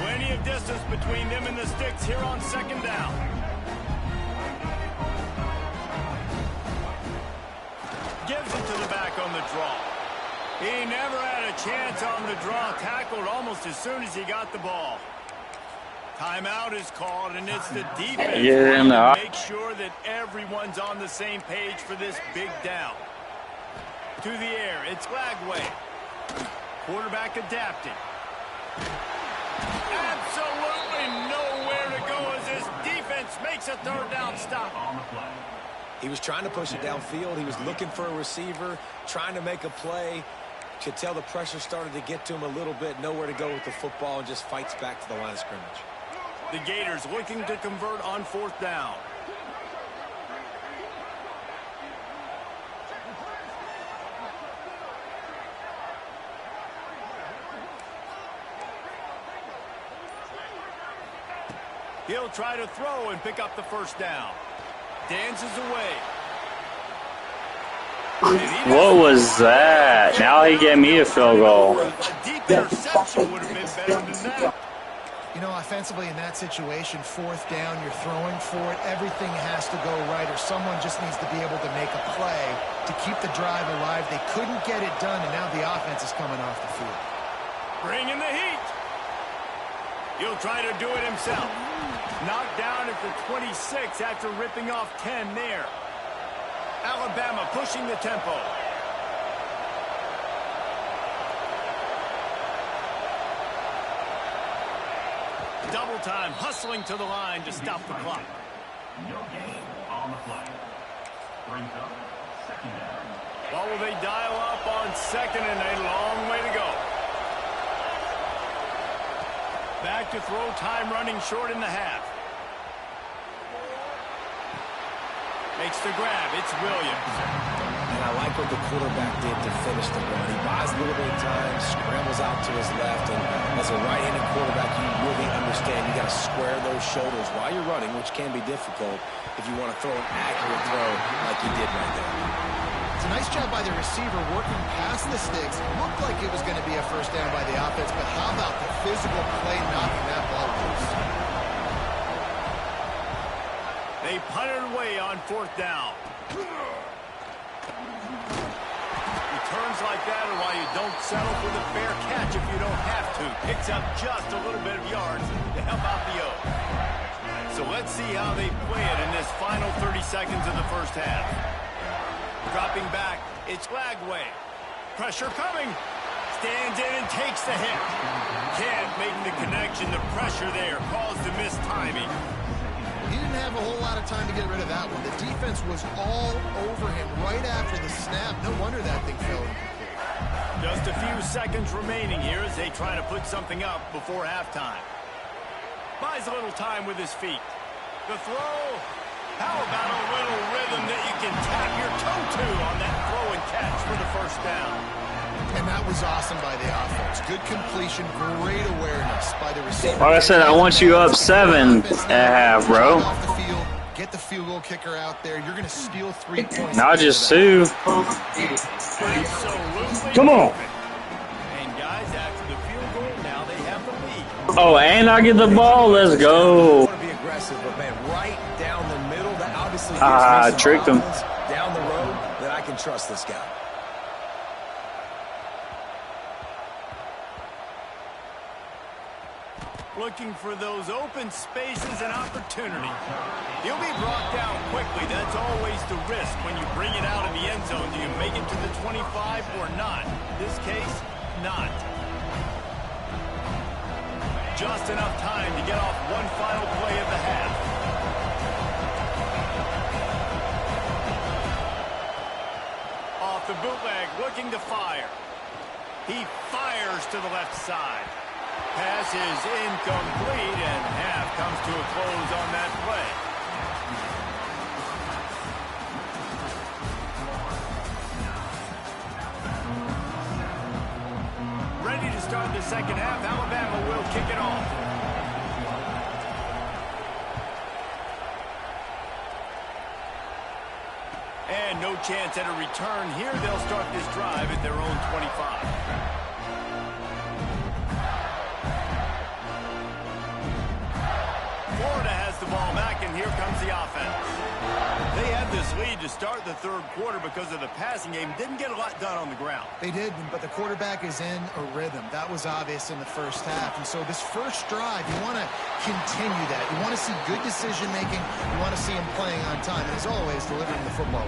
Plenty of distance between them and the sticks here on second down. Gives it to the back on the draw. He never had a chance on the draw. Tackled almost as soon as he got the ball. Timeout is called, and it's the defense to make sure that everyone's on the same page for this big down. To the air, it's Lagway. Quarterback adapted. Absolutely nowhere to go as this defense makes a third down stop. He was trying to push it downfield. He was looking for a receiver, trying to make a play. Could tell the pressure started to get to him a little bit. Nowhere to go with the football, and just fights back to the line of scrimmage. The Gators looking to convert on fourth down. He'll try to throw and pick up the first down. Dances away. What was that? Now he gave me a field goal. A deep interception would have been better than that. You know, offensively in that situation, fourth down, you're throwing for it. Everything has to go right, or someone just needs to be able to make a play to keep the drive alive. They couldn't get it done, and now the offense is coming off the field. Bring in the heat. He'll try to do it himself. Knocked down at the 26 after ripping off 10 there. Alabama pushing the tempo. Double time, hustling to the line to stop the clock. No gain on the play. Brings up second down. Well, will they dial up on second, and a long way to go. Back to throw, time running short in the half. Makes the grab. It's Williams. And I like what the quarterback did to finish the run. He buys a little bit of time, scrambles out to his left, and as a right-handed quarterback, you really understand you got to square those shoulders while you're running, which can be difficult if you want to throw an accurate throw like he did right there. It's a nice job by the receiver working past the sticks. Looked like it was going to be a first down by the offense, but how about the physical play knocking that ball loose? They punted away on fourth down. Returns like that are why you don't settle for the fair catch if you don't have to. Picks up just a little bit of yards to help out the O. So let's see how they play it in this final 30 seconds of the first half. Dropping back, it's Lagway. Pressure coming. Stands in and takes the hit. Can't make the connection. The pressure there caused the missed timing. He didn't have a whole lot of time to get rid of that one. The defense was all over him right after the snap. No wonder that thing fell incomplete. Just a few seconds remaining here as they try to put something up before halftime. Buys a little time with his feet. The throw. How about a little rhythm that you can tap your toe to on that throw and catch for the first down? And that was awesome by the offense. Good completion, great awareness by the receiver. Like I said, I want you up 7 at half, bro. Off the field, get the field goal kicker out there. You're going to steal 3 points. Not just 2. Come on. And guys, after the field goal, now they have the lead. Oh, and I get the ball. Let's go. I want to be aggressive, but man, right down the middle, that obviously gives me some tricked him. confidence down the road that I can trust this guy. Looking for those open spaces and opportunity. He'll be brought down quickly. That's always the risk when you bring it out of the end zone. Do you make it to the 25 or not? In this case, not. Just enough time to get off one final play of the half. Off the bootleg, looking to fire. He fires to the left side. Pass is incomplete, and half comes to a close on that play. Ready to start the second half. Alabama will kick it off. And no chance at a return here. They'll start this drive at their own 25. Florida has the ball back, and here comes the offense. They had this lead to start the third quarter because of the passing game. Didn't get a lot done on the ground. They did, but the quarterback is in a rhythm. That was obvious in the first half. And so this first drive, you want to continue that. You want to see good decision-making. You want to see him playing on time. And as always, delivering the football.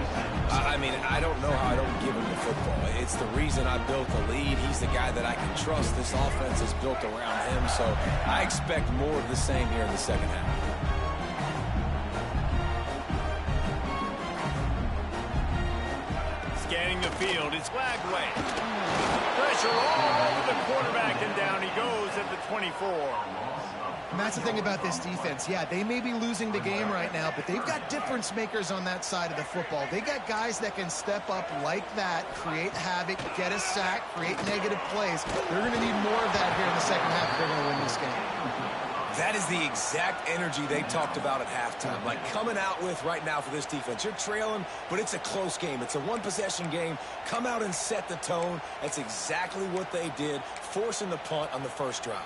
I mean, I don't know how I don't give him the football. It's the reason I built the lead. He's the guy that I can trust. This offense is built around him. So I expect more of the same here in the second half. Scanning the field, it's Lagway. Pressure all over the quarterback, and down he goes at the 24. And that's the thing about this defense. Yeah, they may be losing the game right now, but they've got difference makers on that side of the football. They got guys that can step up like that, create havoc, get a sack, create negative plays. They're going to need more of that here in the second half if they're going to win this game. That is the exact energy they talked about at halftime. Like coming out with right now for this defense. You're trailing, but it's a close game. It's a one-possession game. Come out and set the tone. That's exactly what they did, forcing the punt on the first drive.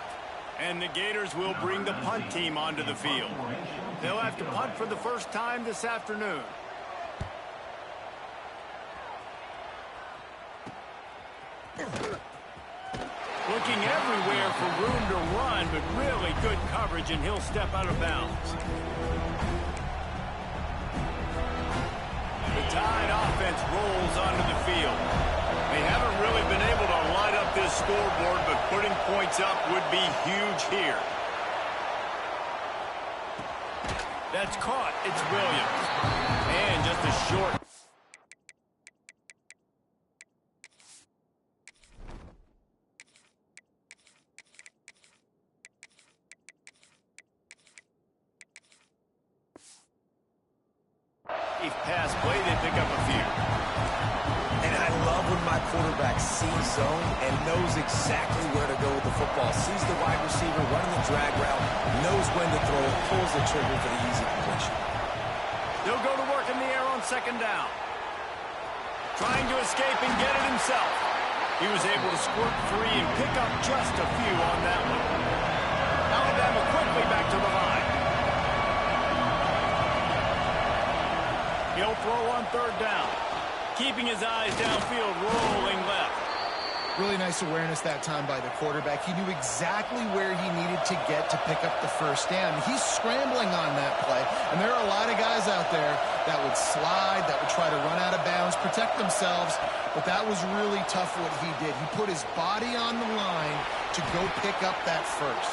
And the Gators will bring the punt team onto the field. They'll have to punt for the first time this afternoon. Looking everywhere for room to run, but really good coverage, and he'll step out of bounds. The Tide offense rolls onto the field. They haven't really been able to light up this scoreboard, but putting points up would be huge here. That's caught. It's Williams. And just a short. Pass play, they pick up a few. And I love when my quarterback sees zone and knows exactly where to go with the football. Sees the wide receiver running the drag route, knows when to throw it, pulls the trigger for the easy completion. He'll go to work in the air on second down. Trying to escape and get it himself. He was able to squirt free and pick up just a few on that one. Alabama quickly back to the line. He'll throw on third down. Keeping his eyes downfield, rolling left. Really nice awareness that time by the quarterback. He knew exactly where he needed to get to pick up the first down. He's scrambling on that play, and there are a lot of guys out there that would slide, that would try to run out of bounds, protect themselves, but that was really tough what he did. He put his body on the line to go pick up that first.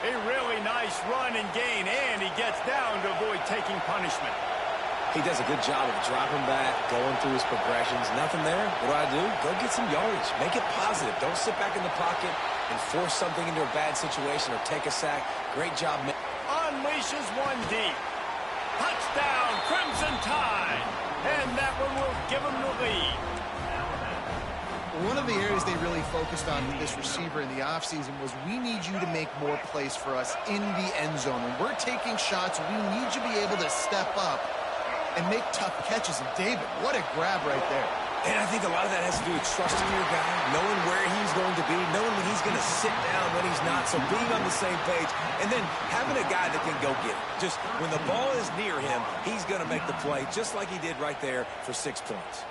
A really nice run and gain, and he gets down to avoid taking punishment. He does a good job of dropping back, going through his progressions. Nothing there. What do? Go get some yardage. Make it positive. Don't sit back in the pocket and force something into a bad situation or take a sack. Great job. Unleashes one deep. Touchdown, Crimson Tide. And that one will give him the lead. One of the areas they really focused on with this receiver in the offseason was we need you to make more plays for us in the end zone. When we're taking shots, we need you to be able to step up and make tough catches. And David, what a grab right there. And I think a lot of that has to do with trusting your guy, knowing where he's going to be, knowing when he's going to sit down, when he's not, so being on the same page, and then having a guy that can go get it. Just when the ball is near him, he's going to make the play, just like he did right there for 6 points.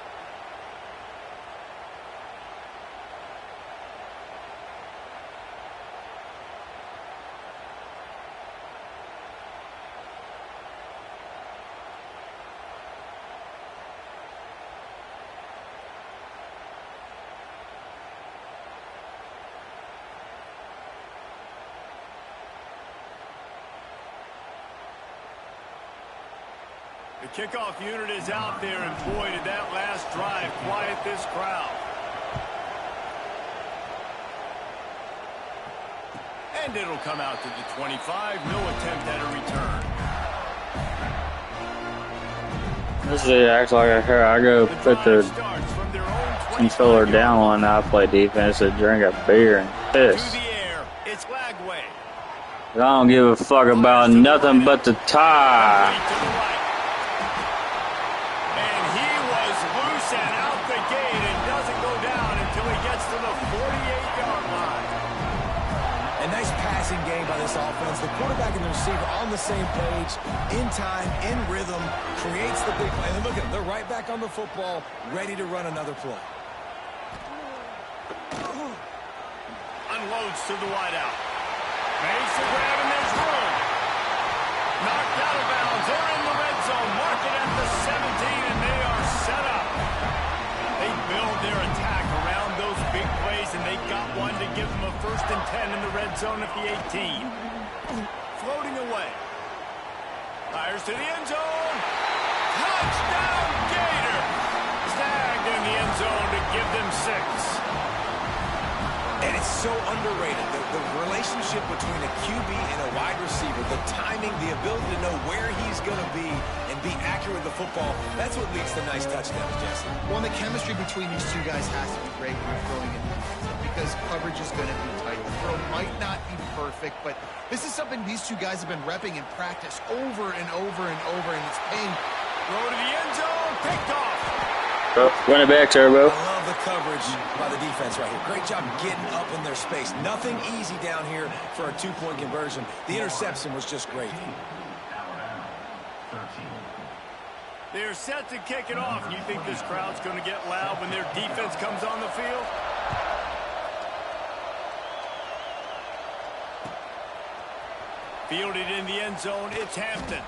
The kickoff unit is out there, and boy, did that last drive quiet this crowd. And it'll come out to the 25. No attempt at a return. This is acts like I go put the controller down when I play defense to drink a beer and piss. I don't give a fuck about nothing but the tie. And he was loose and out the gate and doesn't go down until he gets to the 48-yard line. A nice passing game by this offense. The quarterback and the receiver on the same page, in time, in rhythm, creates the big play. And look at them. They're right back on the football, ready to run another play. Unloads to the wideout. Makes the grab and there's room. Knocked out of bounds. They're in the red zone. Mark it at the 17, and they are set up. They build their attack around those big plays, and they got one to give them a 1st and 10 in the red zone at the 18. Floating away. Fires to the end zone. Touchdown, Gator. Snagged in the end zone to give them 6. And it's so underrated, the relationship between a QB and a wide receiver, the timing, the ability to know where he's going to be and be accurate with the football, that's what leads to nice touchdowns, Jesse. Well, the chemistry between these two guys has to be great when you're throwing it because coverage is going to be tight. The throw might not be perfect, but this is something these two guys have been repping in practice over and over and over, and it's paying. Throw to the end zone, picked off. Run it back, Turbo. I love the coverage by the defense right here. Great job getting up in their space. Nothing easy down here for a 2-point conversion. The interception was just great. They're set to kick it off. You think this crowd's going to get loud when their defense comes on the field? Fielded in the end zone, it's Hampton.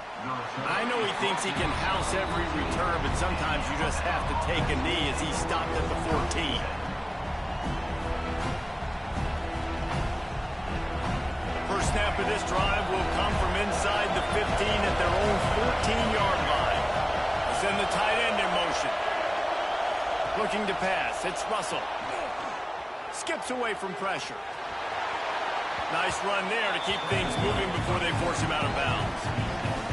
I know he thinks he can house every return, but sometimes you just have to take a knee as he stopped at the 14. First snap of this drive will come from inside the 15 at their own 14-yard line. Send the tight end in motion. Looking to pass, it's Russell. Skips away from pressure. Nice run there to keep things moving before they force him out of bounds.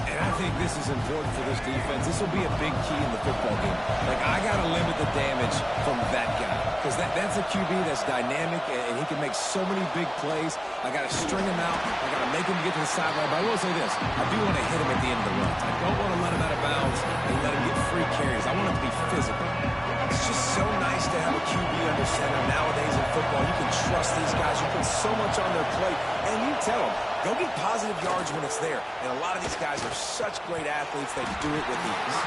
And I think this is important for this defense. This will be a big key in the football game. Like, I got to limit the damage from that guy. Because that's a QB that's dynamic, and he can make so many big plays. I got to string him out. I got to make him get to the sideline. But I will say this. I do want to hit him at the end of the runs. I don't want to let him out of bounds and let him get free carries. I want him to be physical. It's just so nice to have a QB under center nowadays in football. You can trust these guys. You put so much on their plate. And you tell them, go get positive yards when it's there. And a lot of these guys are such great athletes. They do it with ease.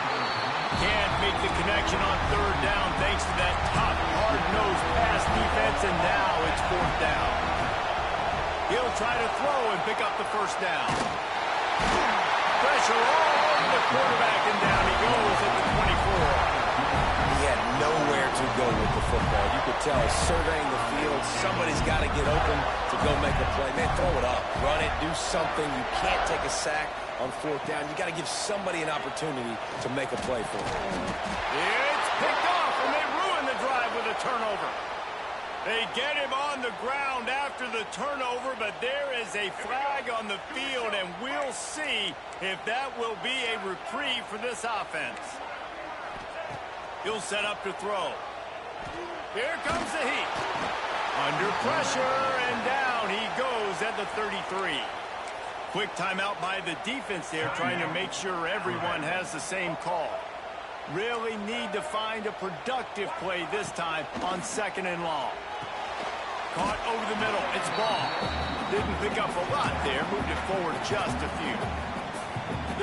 Can't make the connection on 3rd down thanks to that tough, hard-nosed pass defense. And now it's 4th down. He'll try to throw and pick up the 1st down. Pressure all over the quarterback, and down he goes at the 24. He had nowhere to go with the football. You could tell surveying the field, somebody's got to get open to go make a play. Man, throw it up. Run it. Do something. You can't take a sack on 4th down. You got to give somebody an opportunity to make a play for it. It's picked off, and they ruin the drive with a turnover. They get him on the ground after the turnover, but there is a flag on the field, and we'll see if that will be a reprieve for this offense. He'll set up to throw. Here comes the heat. Under pressure, and down he goes at the 33. Quick timeout by the defense there, trying to make sure everyone has the same call. Really need to find a productive play this time on 2nd and long. Caught over the middle. It's ball. Didn't pick up a lot there. Moved it forward just a few.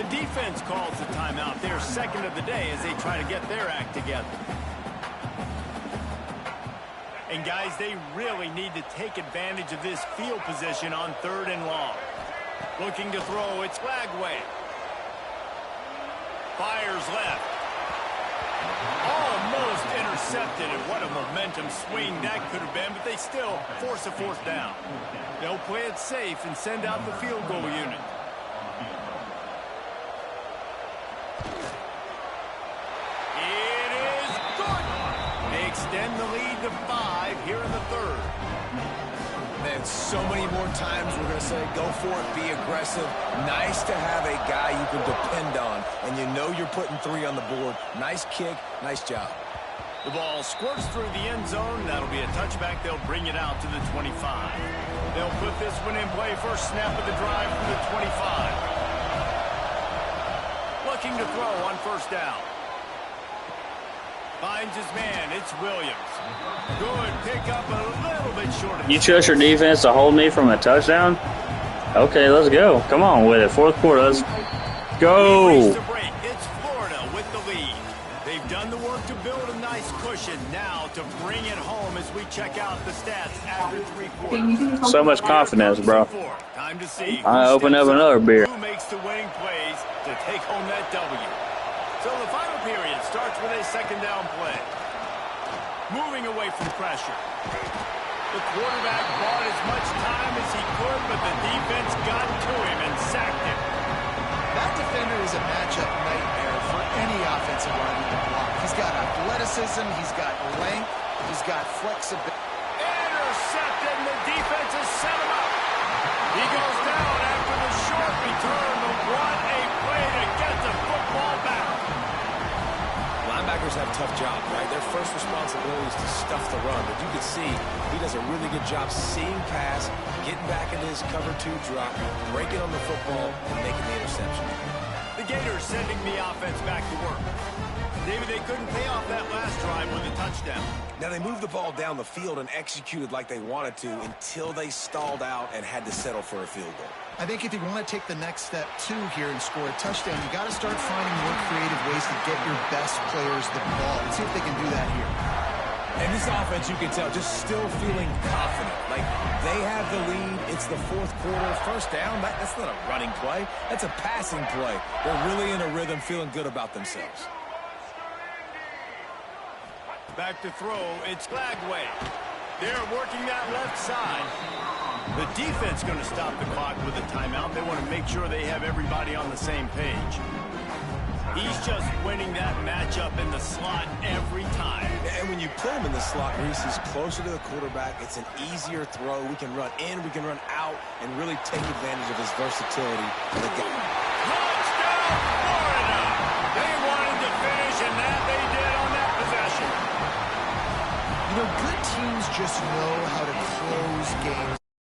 The defense calls the timeout. Their 2nd of the day as they try to get their act together. And, guys, they really need to take advantage of this field position on 3rd and long. Looking to throw. It's Lagway. Fires left. Almost intercepted, and what a momentum swing that could have been, but they still force a 4th down. They'll play it safe and send out the field goal unit. It is good. They extend the lead to 5 here in the 3rd. Man, so many more times we're going to say, go for it, be aggressive. Nice to have a guy you can depend on, and you know you're putting 3 on the board. Nice kick, nice job. The ball squirts through the end zone. That'll be a touchback. They'll bring it out to the 25. They'll put this one in play. First snap of the drive from the 25. Looking to throw on 1st down. Finds his man. It's Williams. Good pickup, a little bit short of. You trust your defense to hold me from a touchdown? Okay, let's go. Come on with it. 4th quarter. Let's go. It's Florida with the lead. They've done the work to build a nice cushion. Now to bring it home as we check out the stats after 3 quarters. So much confidence, bro. Time to see I open up another beer. who makes the winning plays to take home that W. So the final period starts with a 2nd down play. Moving away from pressure. The quarterback bought as much time as he could, but the defense got to him and sacked him. That defender is a matchup nightmare for any offensive lineman to block. He's got athleticism, he's got length, he's got flexibility. Intercepted, and the defense has set him up. He goes down after the short return, but what a play to get the football back. Linebackers have a tough job, right? Their first responsibility is to stuff the run, but you can see he does a really good job seeing pass, getting back into his cover 2 drop, breaking on the football, and making the interception. The Gators sending the offense back to work. David, they couldn't pay off that last drive with a touchdown. Now, they moved the ball down the field and executed like they wanted to until they stalled out and had to settle for a field goal. I think if you want to take the next step, too, here and score a touchdown, you got to start finding more creative ways to get your best players the ball. Let's see if they can do that here. And this offense, you can tell, just still feeling confident. Like, they have the lead. It's the 4th quarter. 1st down, that's not a running play. That's a passing play. They're really in a rhythm, feeling good about themselves. Back to throw, it's Lagway. They're working that left side. The defense going to stop the clock with a timeout. They want to make sure they have everybody on the same page. He's just winning that matchup in the slot every time. And when you put him in the slot, Reese, he's closer to the quarterback. It's an easier throw. We can run in, we can run out, and really take advantage of his versatility. Touchdown, Florida! They wanted to finish, and that they did on that possession. You know, good teams just know how to close games